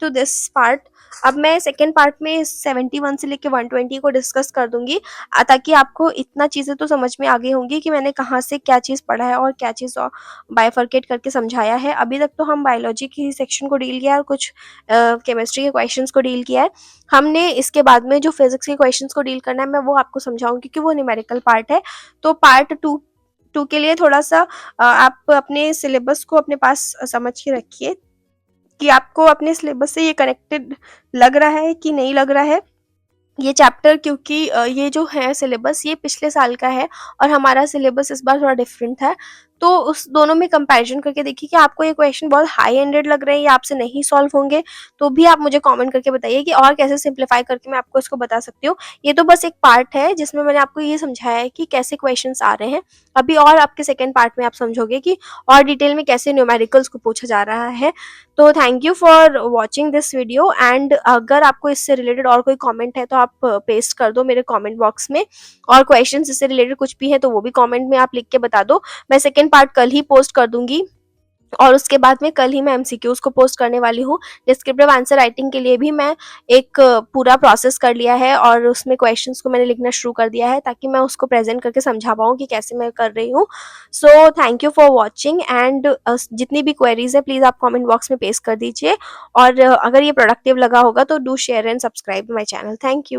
to this part. अब मैं सेकेंड पार्ट में 71 से लेके 120 को डिस्कस कर दूंगी, ताकि आपको इतना चीज़ें तो समझ में आ गई होंगी कि मैंने कहाँ से क्या चीज़ पढ़ा है और क्या चीज़ बाइफर्केट करके समझाया है। अभी तक तो हम बायोलॉजी की सेक्शन को डील किया और कुछ केमिस्ट्री के क्वेश्चंस को डील किया है। हमने इसके बाद में जो फिजिक्स के क्वेश्चंस को डील करना है मैं वो आपको समझाऊंगी, क्योंकि वो न्यूमेरिकल पार्ट है। तो पार्ट टू के लिए थोड़ा सा आप अपने सिलेबस को अपने पास समझ के रखिए कि आपको अपने सिलेबस से ये कनेक्टेड लग रहा है कि नहीं लग रहा है ये चैप्टर, क्योंकि ये जो है सिलेबस ये पिछले साल का है और हमारा सिलेबस इस बार थोड़ा डिफरेंट है। तो उस दोनों में कंपैरिजन करके देखिए कि आपको ये क्वेश्चन बहुत हाई एंडेड लग रहे हैं या आपसे नहीं सॉल्व होंगे, तो भी आप मुझे कमेंट करके बताइए कि और कैसे सिंप्लीफाई करके मैं आपको इसको बता सकती हूँ। ये तो बस एक पार्ट है जिसमें मैंने आपको ये समझाया है कि कैसे क्वेश्चन आ रहे हैं। अभी और आपके सेकेंड पार्ट में आप समझोगे कि और डिटेल में कैसे न्यूमेरिकल्स को पूछा जा रहा है। तो thank you for watching this video, and अगर आपको इससे रिलेटेड और कोई कमेंट है तो आप पेस्ट कर दो मेरे कमेंट बॉक्स में, और क्वेश्चन इससे रिलेटेड कुछ भी है तो वो भी कमेंट में आप लिख के बता दो। मैं सेकेंड पार्ट कल ही पोस्ट कर दूंगी, और उसके बाद में कल ही मैं एमसीक्यूज को पोस्ट करने वाली हूँ। डिस्क्रिप्टिव आंसर राइटिंग के लिए भी मैं एक पूरा प्रोसेस कर लिया है और उसमें क्वेश्चंस को मैंने लिखना शुरू कर दिया है, ताकि मैं उसको प्रेजेंट करके समझा पाऊँ कि कैसे मैं कर रही हूँ। So thank you for watching, and जितनी भी क्वेरीज है प्लीज़ आप कमेंट बॉक्स में पेस्ट कर दीजिए, और अगर ये प्रोडक्टिव लगा होगा तो do share and subscribe my channel. Thank you.